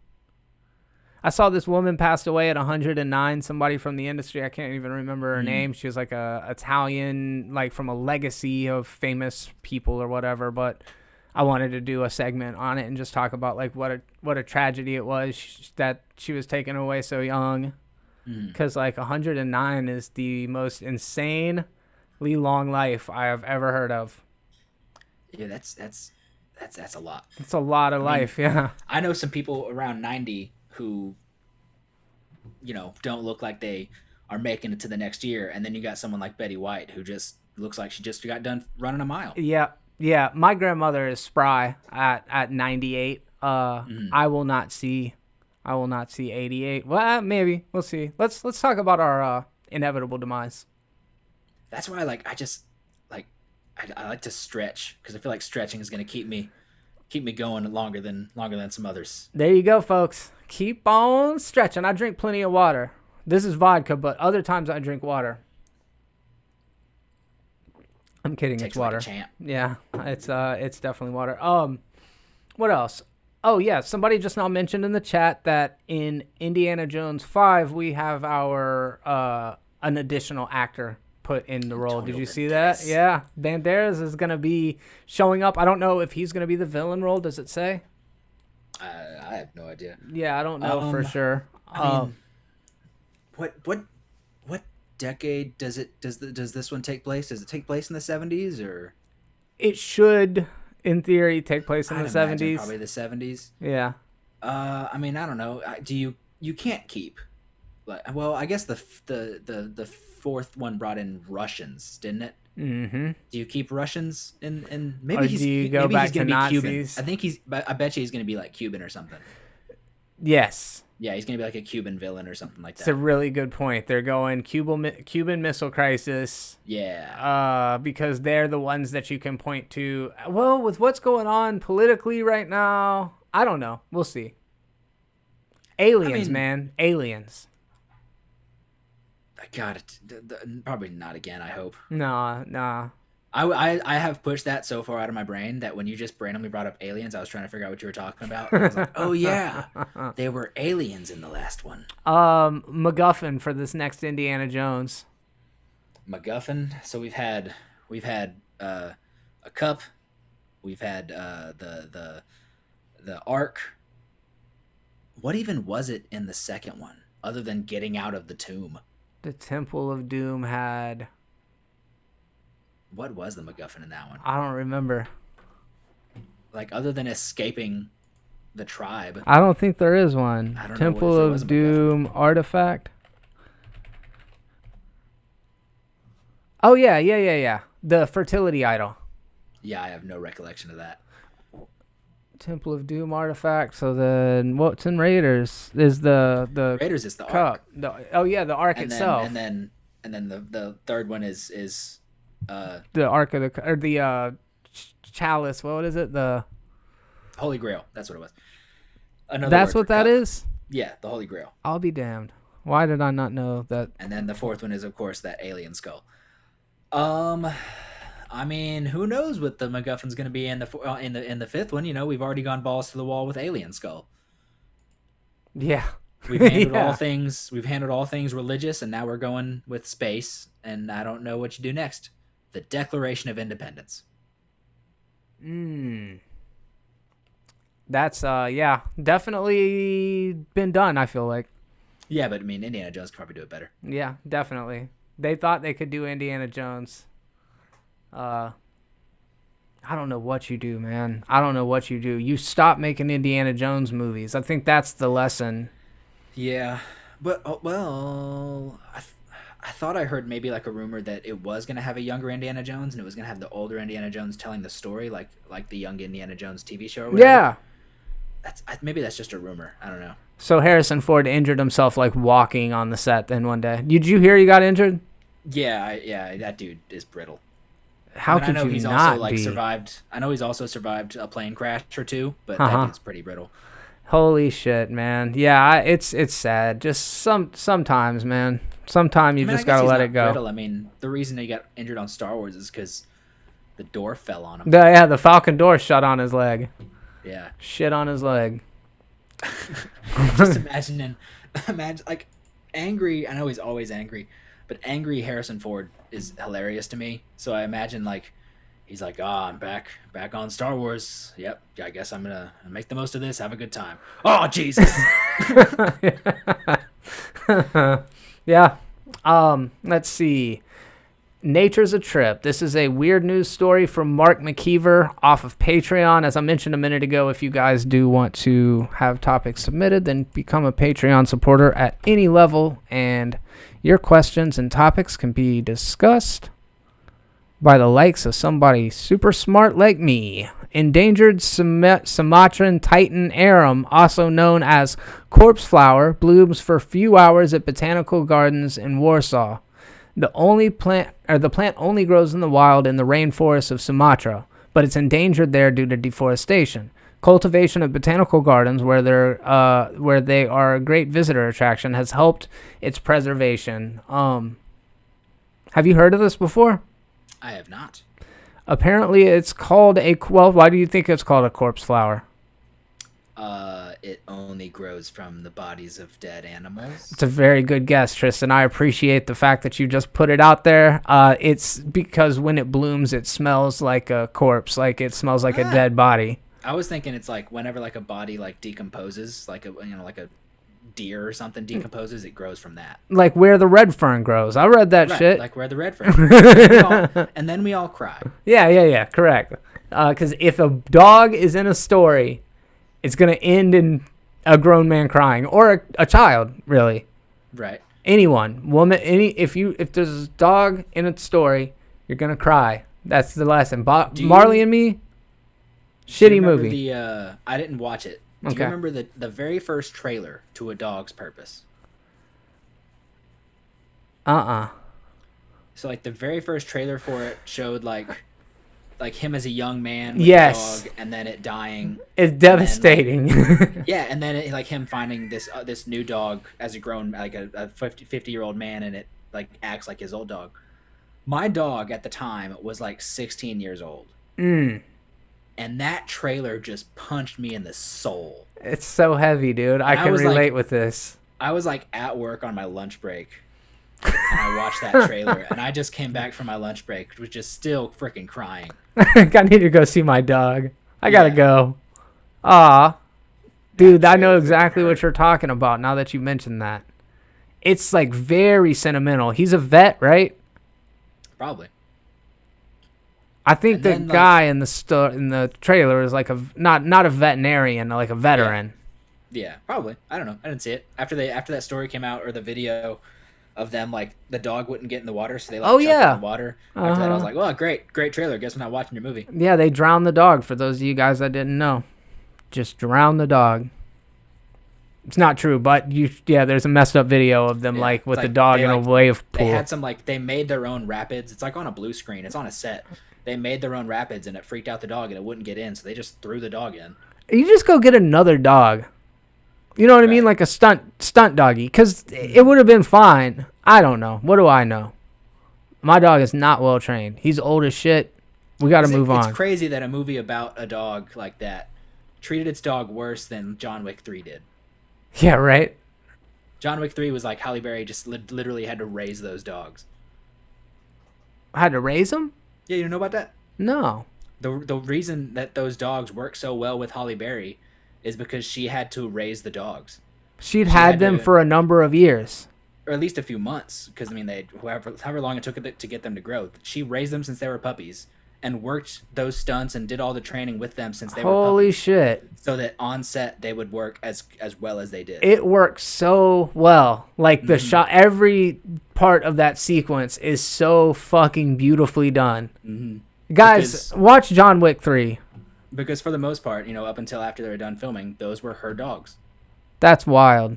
B: I saw this woman passed away at 109, somebody from the industry. I can't even remember her name. She was like a Italian, like from a legacy of famous people or whatever, but I wanted to do a segment on it and just talk about like what a tragedy it was that she was taken away so young. Because like 109 is the most insanely long life I have ever heard of.
A: Yeah, that's a lot.
B: It's a lot of life, yeah.
A: I know some people around 90 who, don't look like they are making it to the next year, and then you got someone like Betty White who just looks like she just got done running a mile.
B: Yeah, my grandmother is spry at 98. I will not see 88. Well, maybe we'll see. Let's talk about our inevitable demise.
A: That's why I like to stretch, because I feel like stretching is going to keep me going longer than some others.
B: There you go, folks. Keep on stretching. I drink plenty of water. This is vodka, but other times I drink water. I'm kidding. It's water.
A: Like a champ.
B: Yeah, it's definitely water. What else? Oh yeah, somebody just now mentioned in the chat that in Indiana Jones 5 we have our an additional actor put in the role. Did you see that? Yeah, Banderas is gonna be showing up. I don't know if he's gonna be the villain role. Does it say?
A: I have no idea.
B: Yeah, I don't know for sure.
A: I mean, what decade does this one take place? Does it take place in the 70s, or?
B: It should, in theory, take place in the 70s.
A: Probably the 70s.
B: Yeah.
A: I mean, I don't know. You can't keep. Well, I guess the 4th one brought in Russians, didn't it?
B: Mm-hmm.
A: Do you keep Russians in maybe
B: do you go back to Nazis?
A: Cuban. I think I bet you he's gonna be like Cuban or something.
B: Yes.
A: Yeah, he's gonna be like a Cuban villain or something like that.
B: It's a really good point. They're going Cuban Missile Crisis.
A: Yeah.
B: Because they're the ones that you can point to. Well, with what's going on politically right now, I don't know. We'll see. Aliens, man. Aliens.
A: God, probably not again, I hope.
B: Nah.
A: I have pushed that so far out of my brain that when you just randomly brought up aliens, I was trying to figure out what you were talking about. I was like, oh yeah, there were aliens in the last one.
B: MacGuffin for this next Indiana Jones.
A: MacGuffin. So we've had a cup, We've had the arc. What even was it in the second one, other than getting out of the tomb?
B: The Temple of Doom had...
A: What was the MacGuffin in that one?
B: I don't remember.
A: Like, other than escaping the tribe.
B: I don't think there is one.
A: I don't
B: Temple
A: know
B: of Doom artifact. Oh, yeah. The fertility idol.
A: Yeah, I have no recollection of that.
B: Temple of Doom artifact. So then what's in Raiders is the
A: Raiders is the
B: cup.
A: Ark.
B: The Ark itself.
A: And then the third one is
B: the Ark of the chalice. What is it? The
A: Holy Grail. That's what it was.
B: That's what that is?
A: Yeah, the Holy Grail.
B: I'll be damned. Why did I not know that?
A: And then the fourth one is, of course, that alien skull. I mean, who knows what the MacGuffin's going to be in the fifth one? You know, we've already gone balls to the wall with alien skull.
B: Yeah.
A: We've handled all things. We've handled all things religious, and now we're going with space. And I don't know what you do next. The Declaration of Independence.
B: That's definitely been done. I feel like.
A: Yeah, but I mean, Indiana Jones could probably do it better.
B: Yeah, definitely. They thought they could do Indiana Jones. I don't know what you do, man. I don't know what you do. You stop making Indiana Jones movies. I think that's the lesson.
A: Yeah, but I thought I heard maybe like a rumor that it was going to have a younger Indiana Jones and it was going to have the older Indiana Jones telling the story, like the Young Indiana Jones TV show. Or whatever.
B: Yeah,
A: maybe that's just a rumor. I don't know.
B: So Harrison Ford injured himself like walking on the set. Then one day, did you hear he got injured?
A: Yeah, that dude is brittle.
B: How could you not be?
A: Survived. I know he's also survived a plane crash or two, but that dude's pretty brittle.
B: Holy shit, man! Yeah, it's sad. Just sometimes, man. Sometimes you just gotta let it go.
A: Brittle. I mean, the reason he got injured on Star Wars is because the door fell on him.
B: The Falcon door shut on his leg.
A: Yeah.
B: Shit on his leg.
A: Just imagine like angry. I know he's always angry, but angry Harrison Ford is hilarious to me. So I imagine like he's like, I'm back on Star Wars. Yep, I guess I'm gonna make the most of this. Have a good time. Oh Jesus.
B: Yeah. Let's see. Nature's a Trip. This is a weird news story from Mark McKeever off of Patreon. As I mentioned a minute ago, if you guys do want to have topics submitted, then become a Patreon supporter at any level, and your questions and topics can be discussed by the likes of somebody super smart like me. Endangered Sumatran Titan arum, also known as corpse flower, blooms for a few hours at botanical gardens in Warsaw. The plant only grows in the wild in the rainforests of Sumatra, but it's endangered there due to deforestation. Cultivation of botanical gardens, where they are a great visitor attraction, has helped its preservation. Have you heard of this before?
A: I have not.
B: Apparently, it's called why do you think it's called a corpse flower?
A: It only grows from the bodies of dead animals.
B: It's a very good guess, Tristan. I appreciate the fact that you just put it out there. It's because when it blooms, it smells like a corpse, like it smells like a dead body.
A: I was thinking it's like whenever like a body like decomposes, like a deer or something decomposes, it grows from that.
B: Like where the red fern grows. I read that shit.
A: Like where the red fern. and then we all cry.
B: Yeah, correct. Because if a dog is in a story, it's gonna end in a grown man crying or a child, really.
A: Right.
B: Anyone, woman, if there's a dog in a story, you're gonna cry. That's the lesson. Marley and Me. Shitty movie.
A: I didn't watch it. Do you remember the very first trailer to A Dog's Purpose? So like the very first trailer for it showed like him as a young man with a dog, and then it dying.
B: It's devastating.
A: And then it, like him finding this new dog as a grown, like a 50-year-old man, and it like acts like his old dog. My dog at the time was like 16 years old. And that trailer just punched me in the soul.
B: It's so heavy, dude. I can relate with this.
A: I was like at work on my lunch break, and I watched that trailer, and I just came back from my lunch break, which was just still freaking crying.
B: I need to go see my dog. I gotta go. Aw. Dude, I know exactly what you're talking about now that you mentioned that. It's like very sentimental. He's a vet, right?
A: Probably.
B: I think the guy in the trailer is like not a veterinarian, like a veteran.
A: Yeah, probably. I don't know. I didn't see it. After that story came out, or the video of them, like, the dog wouldn't get in the water, so they chucked it in the water. After that, I was like, well, great trailer. Guess I'm not watching your movie.
B: Yeah, they drowned the dog, for those of you guys that didn't know. Just drowned the dog. It's not true, but there's a messed up video of them with the dog in a wave pool.
A: They had some they made their own rapids. It's like on a blue screen. It's on a set. They made their own rapids, and it freaked out the dog, and it wouldn't get in, so they just threw the dog in.
B: You just go get another dog. You know what I mean? Like a stunt doggy, because it would have been fine. I don't know. What do I know? My dog is not well trained. He's old as shit. We got to move on.
A: It's crazy that a movie about a dog like that treated its dog worse than John Wick 3 did.
B: Yeah, right?
A: John Wick 3 was like Halle Berry just literally had to raise those dogs.
B: Had to raise them?
A: Yeah, you know about that?
B: No.
A: The reason that those dogs work so well with Halle Berry is because she had to raise the dogs.
B: She had them for a number of years.
A: Or at least a few months, because, I mean, however long it took to get them to grow. She raised them since they were puppies and worked those stunts and did all the training with them since they were puppies.
B: Holy shit.
A: So that on set, they would work as well as they did.
B: It works so well. Like, the shot, every part of that sequence is so fucking beautifully done. Mm-hmm. Guys, watch John Wick 3.
A: Because for the most part, up until after they were done filming, those were her dogs.
B: That's wild.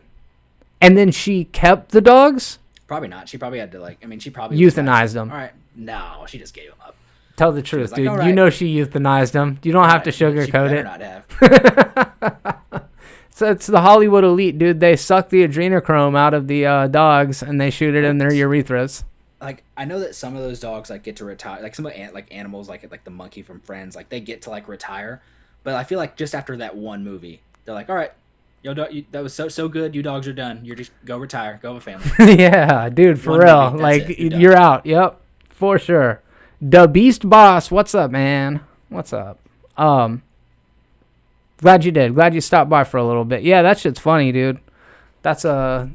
B: And then she kept the dogs?
A: Probably not. She probably had to, she probably
B: euthanized them.
A: All right. No, she just gave them up.
B: Tell the truth, dude.
A: Right.
B: You know she euthanized them. You don't have to sugarcoat it.
A: Not have.
B: So it's the Hollywood elite, dude. They suck the adrenochrome out of the dogs, and they shoot it in their urethras.
A: I know that some of those dogs get to retire. Like some of animals, like the monkey from Friends, they get to retire. But I feel like just after that one movie, they're like, all right, that was so good. You dogs are done. You're just go retire. Go have a family.
B: Yeah, dude, for real.
A: Movie,
B: you're out. Yep, for sure. The Beast Boss, what's up, man? What's up? Glad you did. Glad you stopped by for a little bit. Yeah, that shit's funny, dude. That's a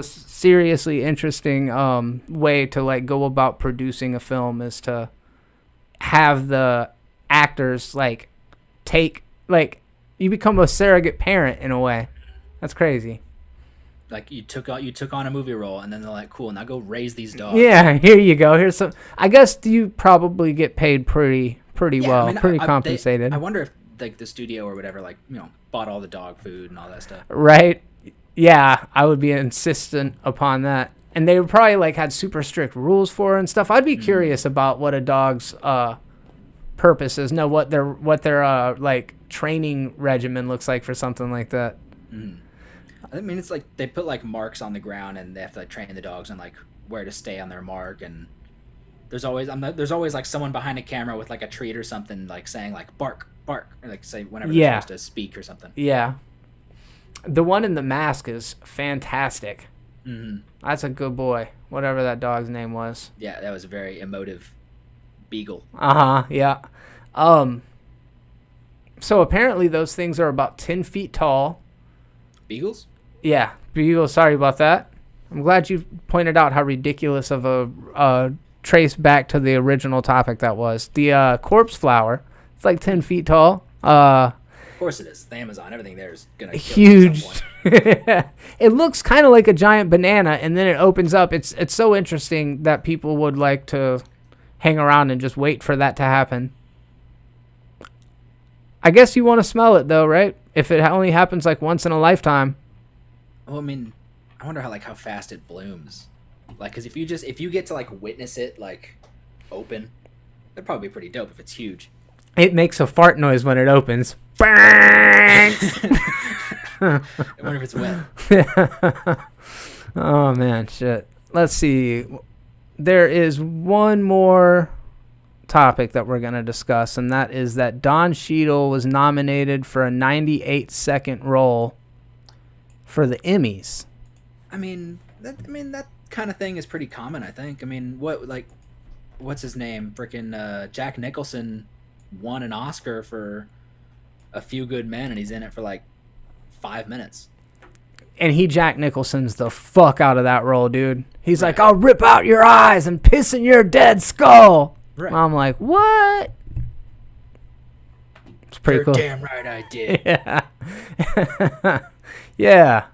B: seriously interesting way to go about producing a film, is to have the actors take you become a surrogate parent in a way. That's crazy.
A: You took on a movie role, and then they're like, cool, now go raise these dogs.
B: Yeah, here you go. Here's some. I guess you probably get paid pretty well, pretty compensated.
A: I wonder if the studio or whatever bought all the dog food and all that stuff.
B: Right. Yeah, I would be insistent upon that. And they would probably had super strict rules for it and stuff. I'd be curious about what a dog's purpose is. No, what their training regimen looks like for something like that.
A: Mm. I mean, it's they put marks on the ground, and they have to train the dogs on where to stay on their mark. And there's always someone behind a camera with a treat or something, saying bark, bark, or say whenever they're supposed to speak or something.
B: Yeah. The one in the mask is fantastic.
A: Mm-hmm.
B: That's a good boy. Whatever that dog's name was.
A: Yeah, that was a very emotive beagle.
B: Yeah. So apparently those things are about 10 feet tall.
A: Beagles?
B: Yeah, beagles. Sorry about that. I'm glad you pointed out how ridiculous of a trace back to the original topic that was. The corpse flower. It's 10 feet tall.
A: Of course it is. The Amazon, everything there is gonna
B: huge. It looks kind of like a giant banana, and then it opens up. It's so interesting that people would like to hang around and just wait for that to happen. I guess you want to smell it though, right? If it only happens once in a lifetime.
A: Well, I mean, I wonder how fast it blooms. Because if you get to witness it open, that'd probably be pretty dope if it's huge.
B: It makes a fart noise when it opens.
A: I wonder if it's wet.
B: Oh man, shit. Let's see. There is one more topic that we're going to discuss, and that is that Don Cheadle was nominated for a 98-second role for the Emmys.
A: I mean, that kind of thing is pretty common, I think. I mean, what's his name? Freaking Jack Nicholson won an Oscar for A Few Good Men, and he's in it for like 5 minutes.
B: And he Jack Nicholson's the fuck out of that role, dude. He's like, I'll rip out your eyes and piss in your dead skull. Right. I'm like, what? It's pretty cool.
A: Damn right I did.
B: Yeah. Yeah.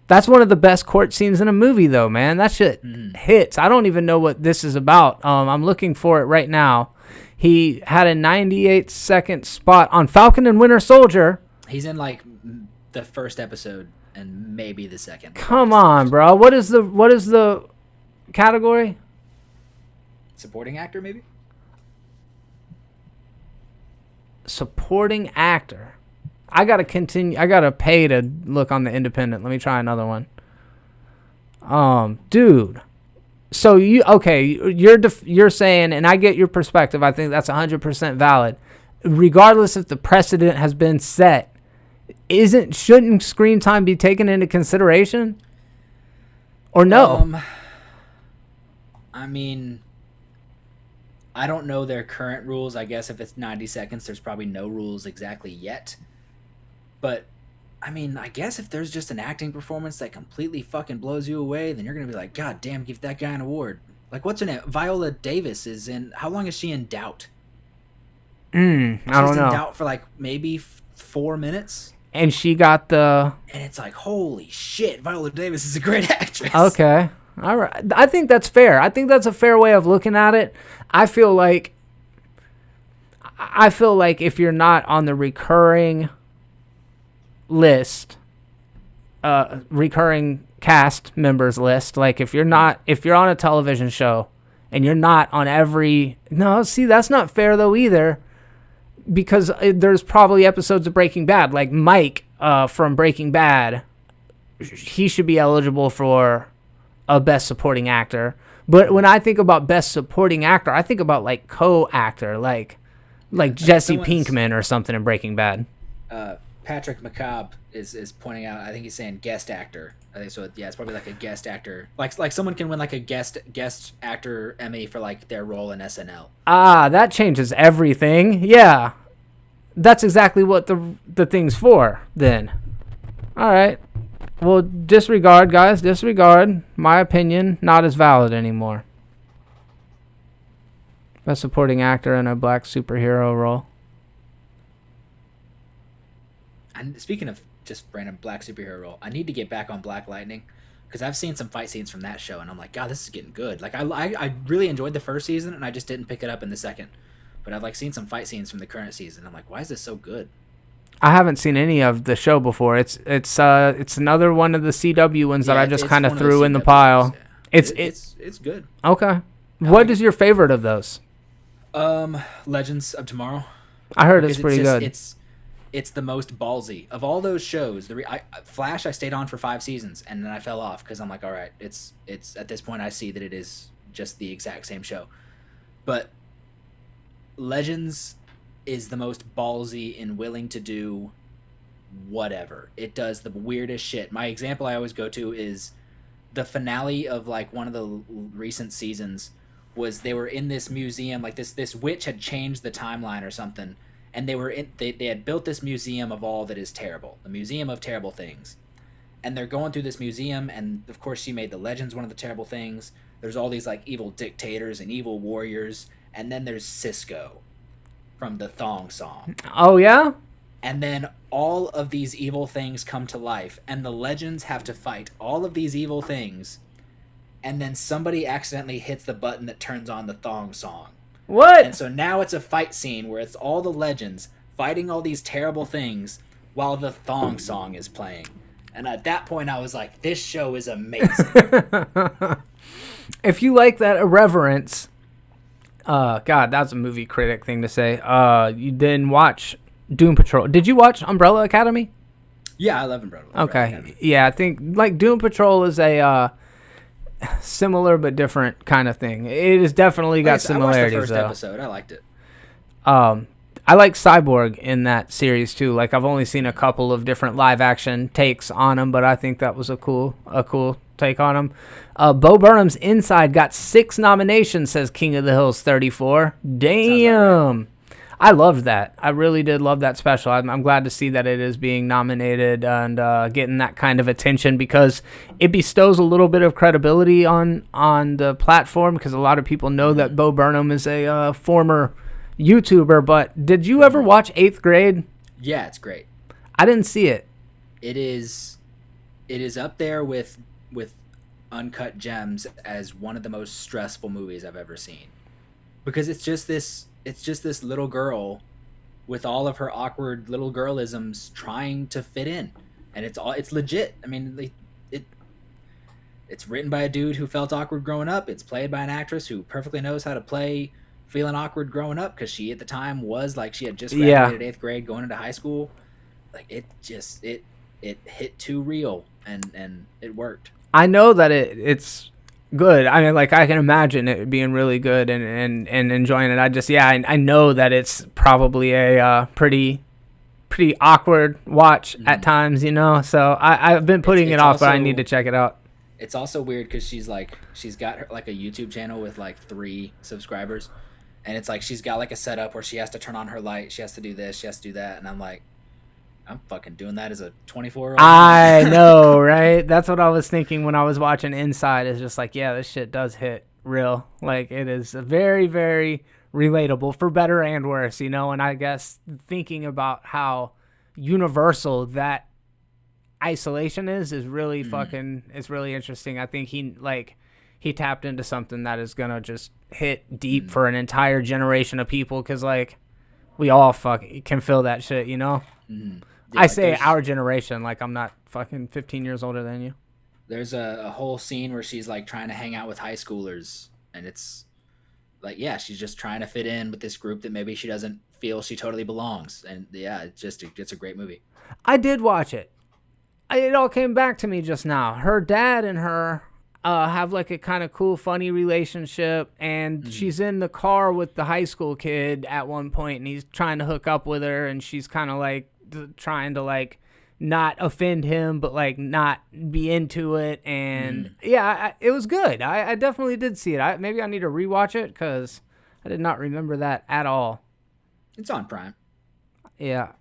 B: That's one of the best court scenes in a movie, though, man. That shit hits. I don't even know what this is about. I'm looking for it right now. He had a 98-second spot on Falcon and Winter Soldier.
A: He's in like the first episode and maybe the second.
B: Come on, bro. What is the category?
A: Supporting actor, maybe?
B: Supporting actor. I gotta pay to look on the independent. Let me try another one. Dude. So you're saying, and I get your perspective. I think that's 100% valid. Regardless if the precedent has been set, shouldn't screen time be taken into consideration? Or no?
A: I mean, I don't know their current rules. I guess if it's 90 seconds, there's probably no rules exactly yet. But, I mean, I guess if there's just an acting performance that completely fucking blows you away, then you're going to be like, God damn, give that guy an award. Like, what's her name? Viola Davis is in... How long is she in Doubt?
B: I don't know.
A: She's in Doubt for, like, maybe 4 minutes.
B: And she got the...
A: And it's like, holy shit, Viola Davis is a great actress.
B: Okay. All right. I think that's fair. I think that's a fair way of looking at it. I feel like if you're not on the recurring list, recurring cast members list, like if you're on a television show and you're not on that's not fair though either, because there's probably episodes of Breaking Bad, like Mike from Breaking Bad, he should be eligible for a best supporting actor. But when I think about best supporting actor, I think about like co-actor, like Jesse Pinkman or something in Breaking Bad.
A: Patrick McCobb is pointing out. I think he's saying guest actor. I think so. Yeah, it's probably like a guest actor. Like someone can win like a guest actor Emmy for like their role in SNL.
B: Ah, that changes everything. Yeah, that's exactly what the thing's for. Then, all right. Well, disregard, guys. Disregard. My opinion, not as valid anymore. Best supporting actor in a black superhero role.
A: And speaking of just random black superhero role, I need to get back on Black Lightning because I've seen some fight scenes from that show, and I'm like, God, this is getting good. Like, I really enjoyed the first season, and I just didn't pick it up in the second. But I've like seen some fight scenes from the current season. I'm like, why is this so good?
B: I haven't seen any of the show before. It's another one of the CW ones that I just kind of threw in the pile.
A: Yeah. It's good.
B: Okay. What is your favorite of those?
A: Legends of Tomorrow.
B: I heard it's pretty good.
A: It's the most ballsy of all those shows. Flash I stayed on for 5 seasons and then I fell off because I'm like, all right, it's at this point I see that it is just the exact same show. But Legends is the most ballsy and willing to do whatever. It does the weirdest shit. My example I always go to is the finale of like one of the recent seasons was they were in this museum, like this witch had changed the timeline or something, and they had built this museum of all that is terrible, the Museum of Terrible Things. And they're going through this museum, and of course she made the legends one of the terrible things. There's all these like evil dictators and evil warriors, and then there's Cisco from the Thong Song.
B: Oh yeah?
A: And then all of these evil things come to life, and the legends have to fight all of these evil things, and then somebody accidentally hits the button that turns on the Thong Song.
B: What?
A: And so now it's a fight scene where it's all the legends fighting all these terrible things while the Thong Song is playing. And at that point I was like, this show is amazing.
B: If you like that irreverence, God, that's a movie critic thing to say. You didn't watch Doom Patrol. Did you watch Umbrella Academy?
A: Yeah, I love Umbrella.
B: Okay.
A: Academy.
B: Yeah, I think like Doom Patrol is a similar but different kind of thing. It has definitely got similarities.
A: I watched the first episode. I liked it.
B: I like Cyborg in that series too. Like I've only seen a couple of different live action takes on him, but I think that was a cool take on him. Bo Burnham's Inside got 6 nominations, says King of the Hills 34. Damn. I loved that. I really did love that special. I'm glad to see that it is being nominated and getting that kind of attention, because it bestows a little bit of credibility on the platform, because a lot of people know that Bo Burnham is a former YouTuber. But did you ever watch 8th Grade?
A: Yeah, it's great.
B: I didn't see it.
A: It is up there with Uncut Gems as one of the most stressful movies I've ever seen, because it's just this little girl with all of her awkward little girlisms trying to fit in, and it's legit. I mean, it's written by a dude who felt awkward growing up. It's played by an actress who perfectly knows how to play feeling awkward growing up, because she at the time was like, she had just graduated 8th grade, going into high school. Like it hit too real, and it worked. I
B: know that it's good. I mean, like, I can imagine it being really good and enjoying it. I know that it's probably a pretty awkward watch at times, you know. So I've been putting it off, but I need to check it out.
A: It's also weird because she's got her, like, a YouTube channel with like 3 subscribers, and it's like she's got like a setup where she has to turn on her light, she has to do this, she has to do that, and I'm like, I'm fucking doing that as a 24-year-old.
B: I know, right? That's what I was thinking when I was watching Inside. Is just like, yeah, this shit does hit real. Like, it is very, very relatable, for better and worse, you know? And I guess thinking about how universal that isolation is really fucking, it's really interesting. I think he tapped into something that is going to just hit deep for an entire generation of people, because, like, we all fucking can feel that shit, you know?
A: Mm-hmm.
B: Yeah, I say our generation, like I'm not fucking 15 years older than you.
A: There's a whole scene where she's like trying to hang out with high schoolers, and it's like, yeah, she's just trying to fit in with this group that maybe she doesn't feel she totally belongs. And yeah, it's a great movie.
B: I did watch it. It all came back to me just now. Her dad and her have like a kind of cool, funny relationship, and she's in the car with the high school kid at one point, and he's trying to hook up with her, and she's kind of like trying to like not offend him, but like not be into it. And it was good. I definitely did see it. Maybe I need to rewatch it, because I did not remember that at all.
A: It's on Prime.
B: Yeah.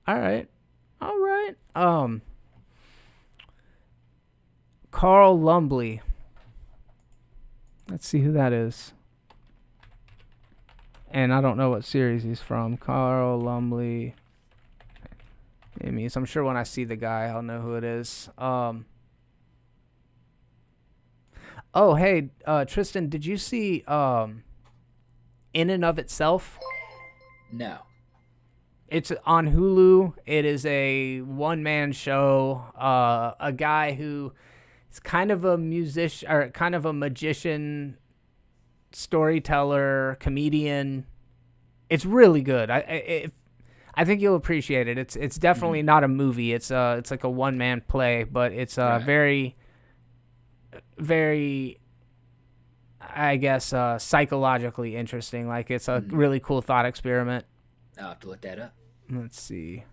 B: All right. Carl Lumbly. Let's see who that is. And I don't know what series he's from. Carl Lumbly. I'm sure when I see the guy, I'll know who it is. Oh, hey, Tristan, did you see In and of Itself?
A: No.
B: It's on Hulu. It is a one-man show. A guy who is kind of a musician, or kind of a magician, storyteller, comedian. It's really good. I think you'll appreciate it. It's definitely not a movie. It's like a one-man play, but it's very, very, I guess, psychologically interesting. Like, it's a really cool thought experiment.
A: I'll have to look that up.
B: Let's see.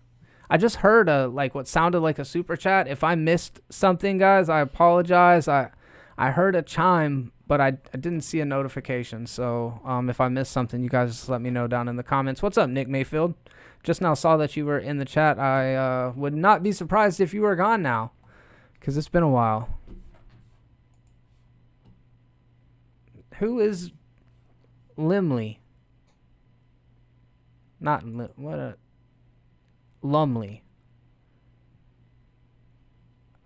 B: I just heard like what sounded like a super chat. If I missed something, guys, I apologize. I heard a chime, but I didn't see a notification. So if I missed something, you guys just let me know down in the comments. What's up, Nick Mayfield? Just now saw that you were in the chat. I would not be surprised if you were gone now, because it's been a while. Who is Limley? Not Lumley.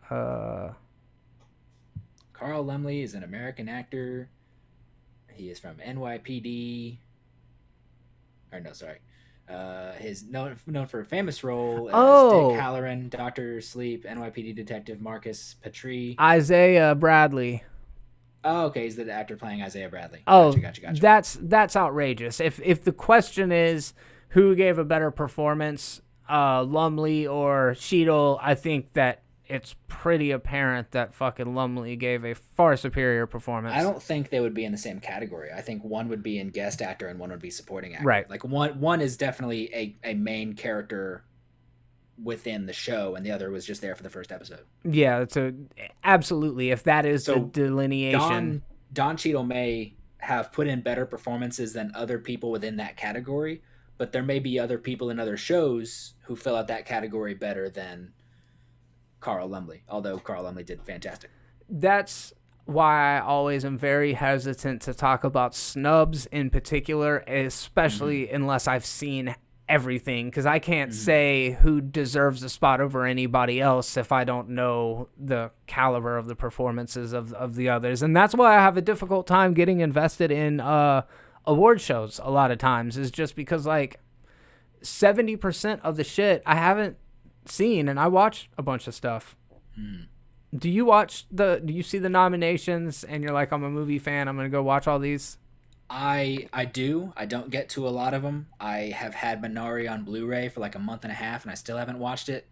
A: Carl Lumley is an American actor. He is from NYPD. Or no, sorry. His known for a famous role as Dick Halloran, Dr. Sleep, NYPD Detective Marcus Petrie.
B: Isaiah Bradley.
A: Oh, okay. He's the actor playing Isaiah Bradley.
B: Oh,
A: gotcha.
B: That's outrageous. If the question is who gave a better performance, Lumley or Cheadle, I think that it's pretty apparent that fucking Lumley gave a far superior performance.
A: I don't think they would be in the same category. I think one would be in guest actor and one would be supporting actor.
B: Right.
A: Like one is definitely a main character within the show, and the other was just there for the first episode.
B: Yeah, absolutely. If that is the delineation,
A: Don Cheadle may have put in better performances than other people within that category, but there may be other people in other shows who fill out that category better than Carl Lumbly, although Carl Lumbly did fantastic.
B: That's why I always am very hesitant to talk about snubs in particular, especially unless I've seen everything, because I can't say who deserves a spot over anybody else if I don't know the caliber of the performances of the others. And that's why I have a difficult time getting invested in award shows a lot of times, is just because like 70% of the shit I haven't seen, and I watch a bunch of stuff. Do you see the nominations and you're like, I'm a movie fan, I'm gonna go watch all these?
A: I do. I don't get to a lot of them. I have had Minari on Blu-ray for like a month and a half, and I still haven't watched it.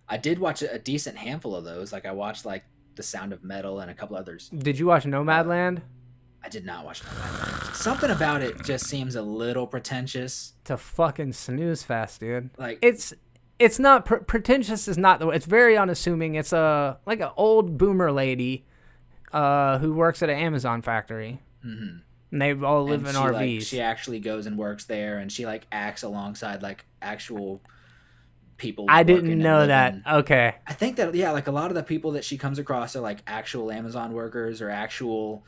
A: I did watch a decent handful of those. Like I watched like The Sound of Metal and a couple others.
B: Did you watch Nomadland?
A: I did not watch Nomadland. Something about it just seems a little pretentious.
B: It's a fucking snooze fest, dude.
A: Like
B: it's not pretentious. Is not the. It's very unassuming. It's like an old boomer lady, who works at an Amazon factory. Mm-hmm. And they all live in RVs.
A: Like, she actually goes and works there, and she like acts alongside like actual people.
B: I didn't know that. Okay.
A: I think that like a lot of the people that she comes across are like actual Amazon workers or actual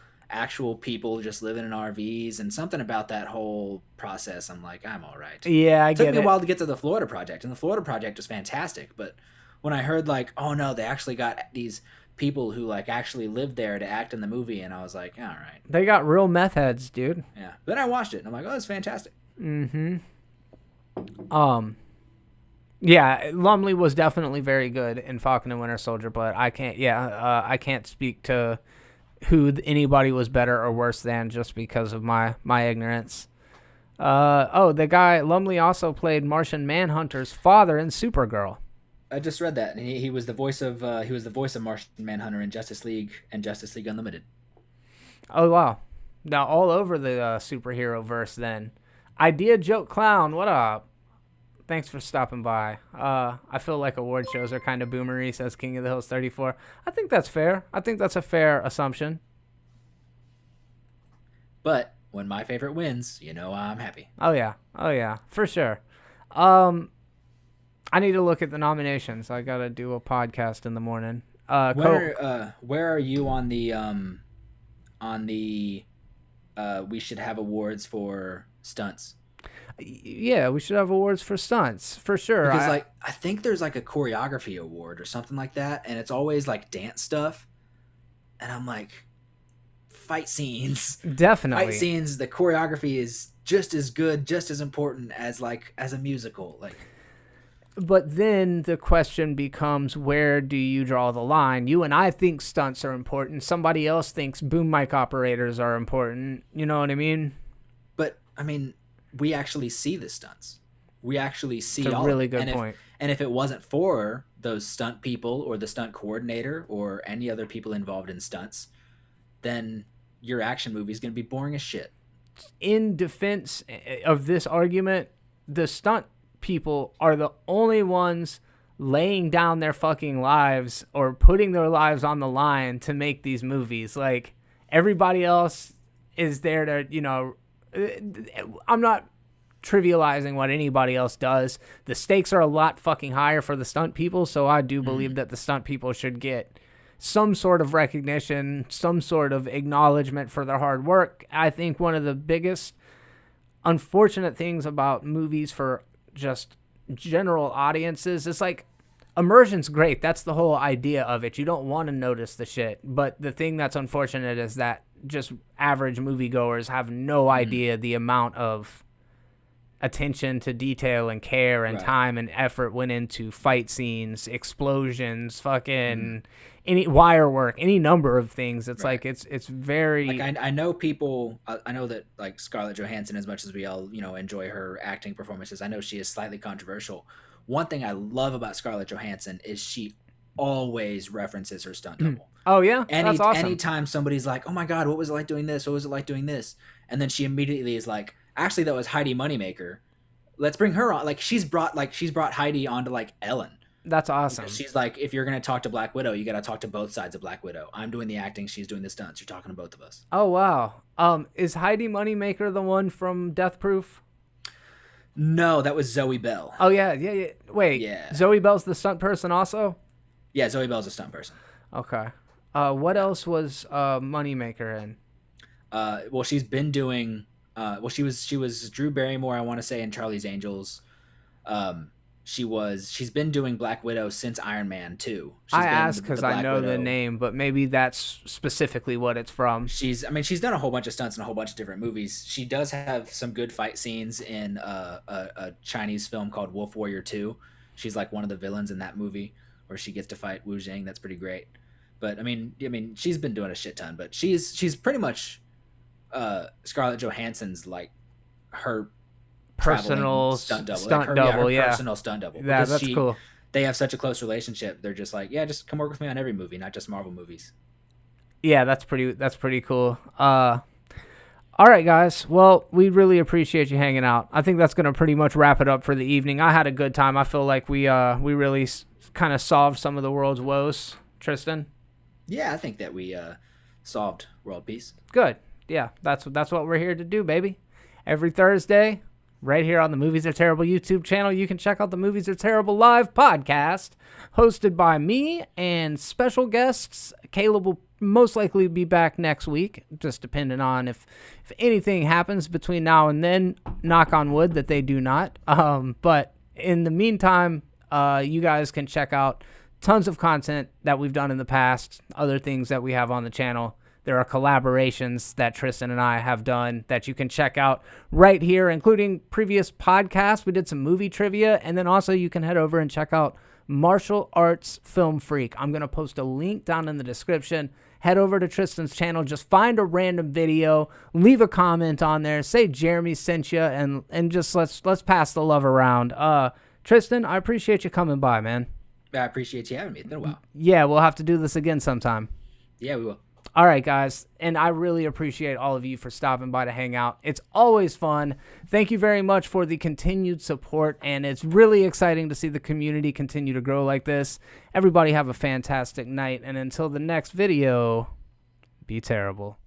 A: people just living in RVs, and something about that whole process, I'm like, I'm all right.
B: Yeah,
A: It took me a while to get to the Florida Project, and the Florida Project was fantastic, but when I heard like, oh no, they actually got these people who like actually lived there to act in the movie, and I was like, all right.
B: They got real meth heads, dude.
A: Yeah. Then I watched it and I'm like, oh, it's fantastic.
B: Yeah, Lumley was definitely very good in Falcon and Winter Soldier, but I can't speak to who anybody was better or worse than just because of my ignorance. The guy Lumley also played Martian Manhunter's father in Supergirl.
A: I just read that, and he was the voice of Martian Manhunter in Justice League and Justice League Unlimited.
B: Oh wow! Now all over the superhero verse. Then, Idea Joke Clown, what up? Thanks for stopping by. I feel like award shows are kind of boomery, says King of the Hills 34. I think that's fair. I think that's a fair assumption.
A: But when my favorite wins, I'm happy.
B: Oh yeah, for sure. I need to look at the nominations. I gotta do a podcast in the morning.
A: Where are you on the we should have awards for stunts?
B: Yeah, we should have awards for stunts for sure.
A: Because I think there's like a choreography award or something like that, and it's always like dance stuff, and I'm like, fight scenes,
B: definitely
A: fight scenes. The choreography is just as good, just as important as a musical, like.
B: But then the question becomes, where do you draw the line? You and I think stunts are important. Somebody else thinks boom mic operators are important. You know what I mean?
A: But I mean, we actually see the stunts. We actually see
B: all. It's a really good point.
A: And if it wasn't for those stunt people or the stunt coordinator or any other people involved in stunts, then your action movie is going to be boring as shit.
B: In defense of this argument, the stunt people are the only ones laying down their fucking lives or putting their lives on the line to make these movies. Like, everybody else is there to, I'm not trivializing what anybody else does. The stakes are a lot fucking higher for the stunt people, so I do believe that the stunt people should get some sort of recognition, some sort of acknowledgement for their hard work. I think one of the biggest unfortunate things about movies for just general audiences is like, immersion's great. That's the whole idea of it. You don't want to notice the shit. But the thing that's unfortunate is that just average moviegoers have no idea the amount of attention to detail and care and time and effort went into fight scenes, explosions, fucking any wire work, any number of things. It's like it's very
A: like I know people. I know that like Scarlett Johansson, as much as we all enjoy her acting performances, I know she is slightly controversial. One thing I love about Scarlett Johansson is she always references her stunt double.
B: Oh yeah, that's awesome.
A: Anytime somebody's like, "Oh my god, what was it like doing this? What was it like doing this?" And then she immediately is like, "Actually, that was Heidi Moneymaker. Let's bring her on." Like she's brought Heidi onto like Ellen.
B: That's awesome.
A: Because she's like, if you're gonna talk to Black Widow, you got to talk to both sides of Black Widow. I'm doing the acting, she's doing the stunts. You're talking to both of us.
B: Oh wow. Is Heidi Moneymaker the one from Death Proof?
A: No, that was Zoe Bell.
B: Oh yeah. Wait.
A: Yeah.
B: Zoe Bell's the stunt person also?
A: Yeah, Zoe Bell's a stunt person.
B: Okay. What else was Moneymaker in?
A: Well, she's been doing. She was Drew Barrymore, I want to say, in Charlie's Angels. She's been doing Black Widow since Iron Man 2.
B: I asked because I know the name, but maybe that's specifically what it's from.
A: She's done a whole bunch of stunts in a whole bunch of different movies. She does have some good fight scenes in a Chinese film called Wolf Warrior 2. She's like one of the villains in that movie where she gets to fight Wu Jing. That's pretty great. But I mean, she's been doing a shit ton. But she's pretty much Scarlett Johansson's like her
B: personal
A: stunt double. Personal stunt double.
B: Yeah, that's cool.
A: They have such a close relationship. They're just like, yeah, just come work with me on every movie, not just Marvel movies.
B: Yeah, that's pretty cool. All right, guys. Well, we really appreciate you hanging out. I think that's gonna pretty much wrap it up for the evening. I had a good time. I feel like we really kind of solved some of the world's woes. Tristan?
A: Yeah, I think that we solved world peace.
B: Good. Yeah, that's what we're here to do, baby. Every Thursday, right here on the Movies Are Terrible YouTube channel, you can check out the Movies Are Terrible live podcast, hosted by me and special guests. Caleb will most likely be back next week, just depending on if anything happens between now and then. Knock on wood that they do not. But in the meantime, you guys can check out tons of content that we've done in the past, other things that we have on the channel. There are collaborations that Tristan and I have done that you can check out right here, including previous podcasts. We did some movie trivia, and then also you can head over and check out Martial Arts Film Freak. I'm going to post a link down in the description. Head over to Tristan's channel. Just find a random video, leave a comment on there, say Jeremy sent you, and just let's pass the love around. Tristan, I appreciate you coming by, man.
A: I appreciate you having me. It's been a while.
B: Yeah, we'll have to do this again sometime.
A: Yeah, we will.
B: All right, guys, and I really appreciate all of you for stopping by to hang out. It's always fun. Thank you very much for the continued support, and it's really exciting to see the community continue to grow like this. Everybody have a fantastic night, and until the next video, be terrible.